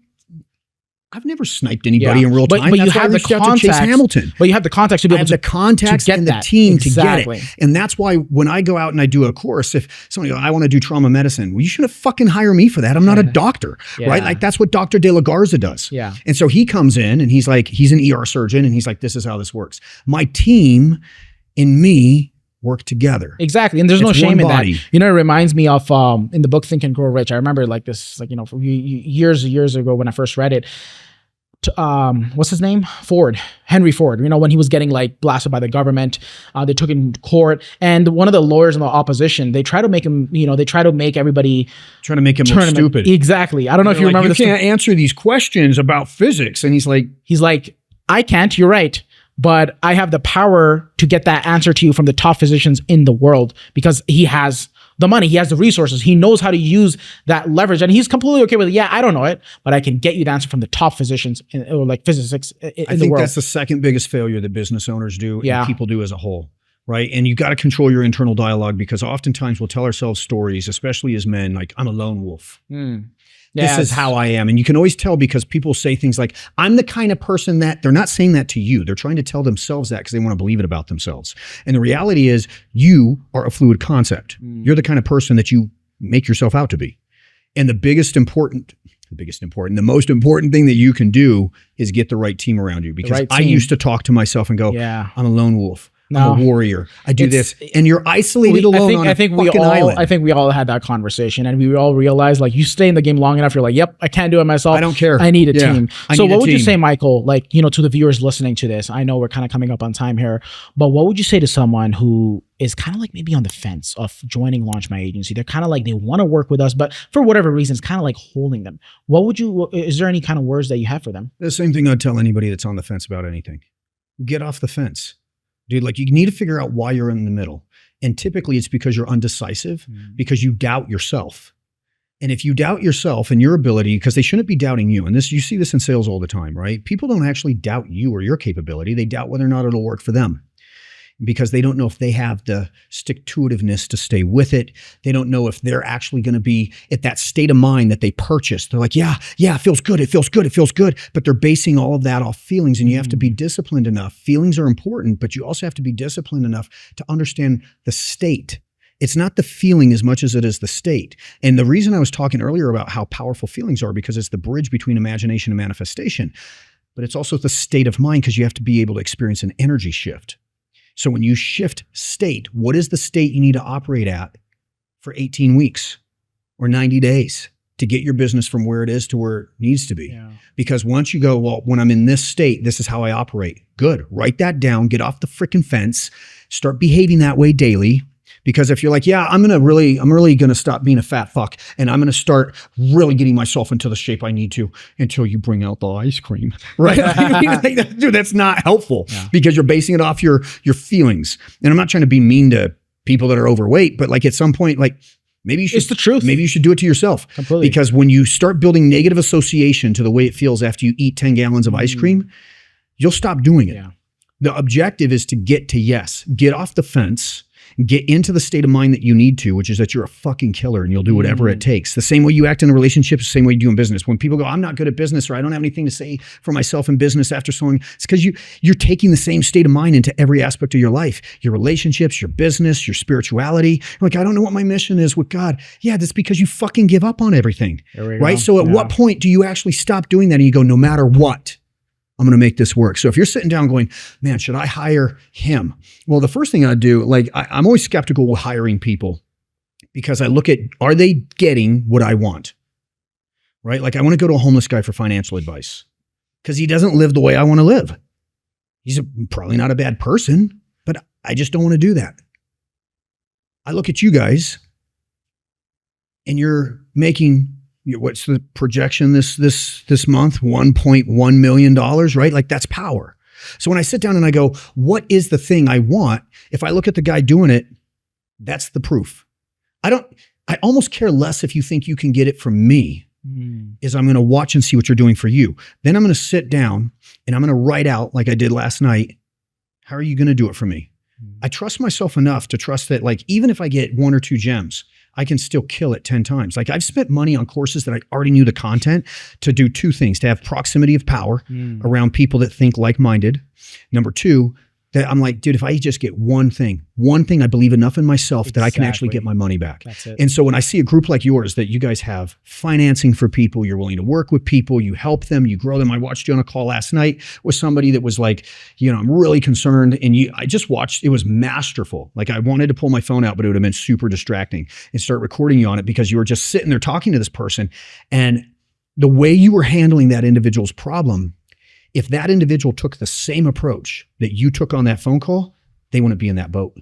I've never sniped anybody in real time. But you have the context. Chase Hamilton. But you have the context to be able to the context and the team to get it. And that's why when I go out and I do a course, if somebody goes, I want to do trauma medicine, well, you shouldn't fucking hire me for that. I'm not a doctor, right? Like that's what Dr. De La Garza does. Yeah. And so he comes in and he's like, he's an ER surgeon and he's like, this is how this works. My team and me work together. Exactly. And there's no shame in that. It reminds me of in the book Think and Grow Rich. I remember like this, like, from years ago when I first read it. What's his name? Henry Ford. When he was getting like blasted by the government, they took him to court, and one of the lawyers in the opposition, they try to make him, they try to make everybody trying to make him look stupid. Exactly. I don't know if you remember this. You can't answer these questions about physics, and he's like, I can't. You're right. But I have the power to get that answer to you from the top physicians in the world because he has the money, he has the resources, he knows how to use that leverage, and he's completely okay with it. Yeah, I don't know it, but I can get you the answer from the top physicians or like physicists in the world. I think that's the second biggest failure that business owners do and people do as a whole, right? And you got to control your internal dialogue because oftentimes we'll tell ourselves stories, especially as men, like I'm a lone wolf. This is how I am. And you can always tell because people say things like, I'm the kind of person that, they're not saying that to you. They're trying to tell themselves that because they want to believe it about themselves. And the reality is you are a fluid concept. You're the kind of person that you make yourself out to be. And the most important thing that you can do is get the right team around you. Because I used to talk to myself and go, I'm a lone wolf. No. I'm a warrior. I do It's- this. And you're isolated alone on a fucking island. I think we all had that conversation, and we all realized, like, you stay in the game long enough, you're like, yep, I can't do it myself. I don't care. I need a Yeah, team. I So need a what would you team. say, Michael, like, to the viewers listening to this? I know we're kind of coming up on time here, but what would you say to someone who is kind of like maybe on the fence of joining Launch My Agency? They're kind of like, they want to work with us, but for whatever reason, it's kind of like holding them. Is there any kind of words that you have for them? The same thing I'd tell anybody that's on the fence about anything. Get off the fence. Dude, like, you need to figure out why you're in the middle. And typically it's because you're undecisive, because you doubt yourself. And if you doubt yourself and your ability, because they shouldn't be doubting you. And this, you see this in sales all the time, right? People don't actually doubt you or your capability. They doubt whether or not it'll work for them, because they don't know if they have the stick-to-itiveness to stay with it. They don't know if they're actually going to be at that state of mind that they purchased. They're like, yeah, it feels good. It feels good. It feels good. But they're basing all of that off feelings, and you have to be disciplined enough. Feelings are important, but you also have to be disciplined enough to understand the state. It's not the feeling as much as it is the state. And the reason I was talking earlier about how powerful feelings are, because it's the bridge between imagination and manifestation, but it's also the state of mind, because you have to be able to experience an energy shift. So when you shift state, what is the state you need to operate at for 18 weeks or 90 days to get your business from where it is to where it needs to be? Yeah. Because once you go, well, when I'm in this state, this is how I operate. Good. Write that down. Get off the freaking fence. Start behaving that way daily. Because if you're like, yeah, I'm really going to stop being a fat fuck, and I'm going to start really getting myself into the shape I need to, until you bring out the ice cream, right? Dude, that's not helpful, because you're basing it off your feelings. And I'm not trying to be mean to people that are overweight, but like, at some point, like, maybe you should, It's the truth. Maybe you should do it to yourself. Completely. Because when you start building negative association to the way it feels after you eat 10 gallons of ice cream, you'll stop doing it. Yeah. The objective is to get to yes, get off the fence, get into the state of mind that you need to, which is that you're a fucking killer and you'll do whatever it takes. The same way you act in a relationship, the same way you do in business. When people go, I'm not good at business, or I don't have anything to say for myself in business after so long, it's because you're taking the same state of mind into every aspect of your life, your relationships, your business, your spirituality. You're like, I don't know what my mission is with God. Yeah, that's because you fucking give up on everything, right? So at what point do you actually stop doing that and you go, no matter what, I'm going to make this work? So if you're sitting down going, man, should I hire him? Well, the first thing I'd do, like, I'm always skeptical with hiring people, because I look at, are they getting what I want? Right? Like, I want to go to a homeless guy for financial advice because he doesn't live the way I want to live. He's probably not a bad person, but I just don't want to do that. I look at you guys and you're making, what's the projection this month? $1.1 million, right? Like, that's power. So when I sit down and I go, what is the thing I want? If I look at the guy doing it, that's the proof. I almost care less if you think you can get it from me, is I'm going to watch and see what you're doing for you. Then I'm going to sit down and I'm going to write out, like I did last night, how are you going to do it for me? I trust myself enough to trust that, like, even if I get 1 or 2 gems, I can still kill it 10 times. Like, I've spent money on courses that I already knew the content to do 2 things: to have proximity of power around people that think like-minded. Number 2, that I'm like, dude, if I just get one thing I believe enough in myself that I can actually get my money back. That's it. And so when I see a group like yours, that you guys have financing for people, you're willing to work with people, you help them, you grow them. I watched you on a call last night with somebody that was like, I'm really concerned. And I just watched, it was masterful. Like, I wanted to pull my phone out, but it would have been super distracting, and start recording you on it, because you were just sitting there talking to this person. And the way you were handling that individual's problem, if that individual took the same approach that you took on that phone call, they wouldn't be in that boat.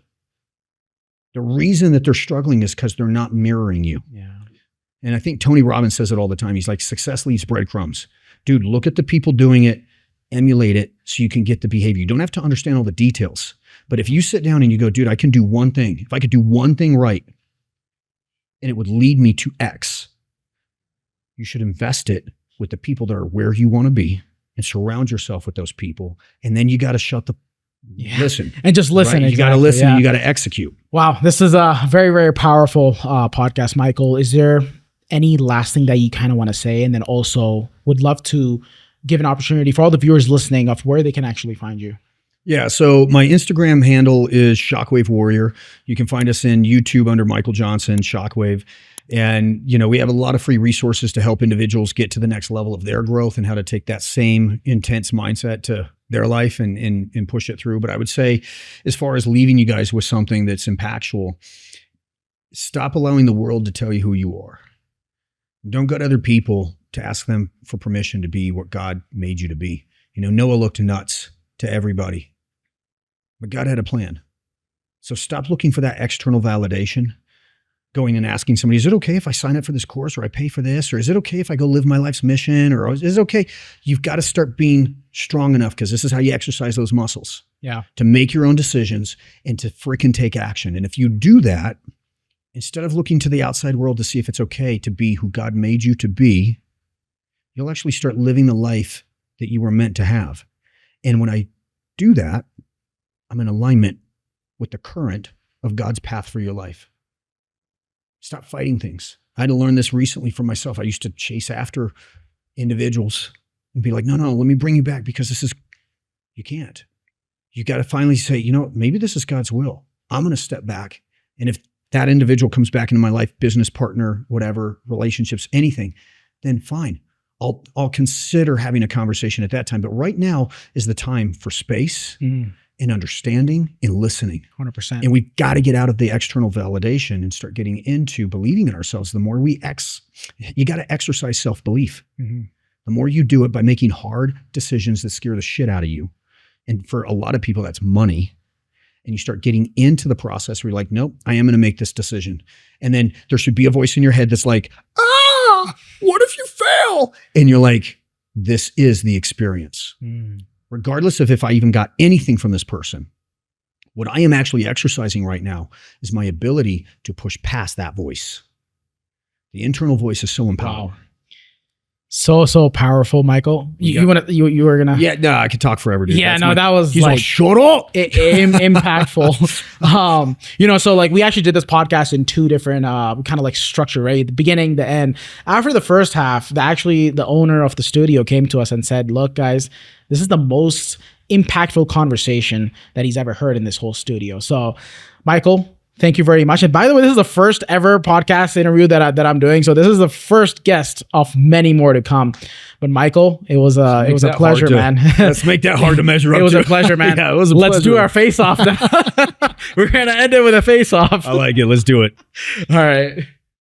The reason that they're struggling is because they're not mirroring you. Yeah. And I think Tony Robbins says it all the time. He's like, success leaves breadcrumbs. Dude, look at the people doing it, emulate it, so you can get the behavior. You don't have to understand all the details. But if you sit down and you go, dude, I can do one thing. If I could do one thing right, and it would lead me to X, you should invest it with the people that are where you want to be, and surround yourself with those people. And then you got to listen. And just listen. Right? You got to listen. And you got to execute. Wow. This is a very, very powerful podcast, Michael. Is there any last thing that you kind of want to say? And then also would love to give an opportunity for all the viewers listening of where they can actually find you. Yeah. So my Instagram handle is Shockwave Warrior. You can find us in YouTube under Michael Johnson, Shockwave. And, we have a lot of free resources to help individuals get to the next level of their growth, and how to take that same intense mindset to their life and push it through. But I would say, as far as leaving you guys with something that's impactful, stop allowing the world to tell you who you are. Don't go to other people to ask them for permission to be what God made you to be. Noah looked nuts to everybody, but God had a plan. So stop looking for that external validation, going and asking somebody, is it okay if I sign up for this course, or I pay for this? Or is it okay if I go live my life's mission? Or is it okay? You've got to start being strong enough, because this is how you exercise those muscles. Yeah. To make your own decisions and to freaking take action. And if you do that, instead of looking to the outside world to see if it's okay to be who God made you to be, you'll actually start living the life that you were meant to have. And when I do that, I'm in alignment with the current of God's path for your life. Stop fighting things. I had to learn this recently for myself. I used to chase after individuals and be like, no, let me bring you back, because you can't. You got to finally say, maybe this is God's will. I'm going to step back. And if that individual comes back into my life, business partner, whatever, relationships, anything, then fine. I'll consider having a conversation at that time. But right now is the time for space and understanding and listening. 100%. And we've got to get out of the external validation and start getting into believing in ourselves. The more you got to exercise self-belief. Mm-hmm. The more you do it by making hard decisions that scare the shit out of you. And for a lot of people, that's money. And you start getting into the process where you're like, nope, I am going to make this decision. And then there should be a voice in your head that's like, what if you fail? And you're like, this is the experience. Regardless of if I even got anything from this person, what I am actually exercising right now is my ability to push past that voice. The internal voice is so empowering. Wow. So powerful, Michael. You were gonna. Yeah, no, I could talk forever, dude. Yeah, that was he's like, shut up. Impactful. So like we actually did this podcast in two different kind of like structure, right? The beginning, the end. After the first half, the owner of the studio came to us and said, look, guys, this is the most impactful conversation that he's ever heard in this whole studio. So, Michael, thank you very much. And by the way, this is the first ever podcast interview that I'm doing. So this is the first guest of many more to come. But Michael, it was a pleasure, man. Let's make that hard to measure up. It was a pleasure, man. Yeah, it was a Let's pleasure. do our face off now. We're going to end it with a face off. I like it. Let's do it. All right.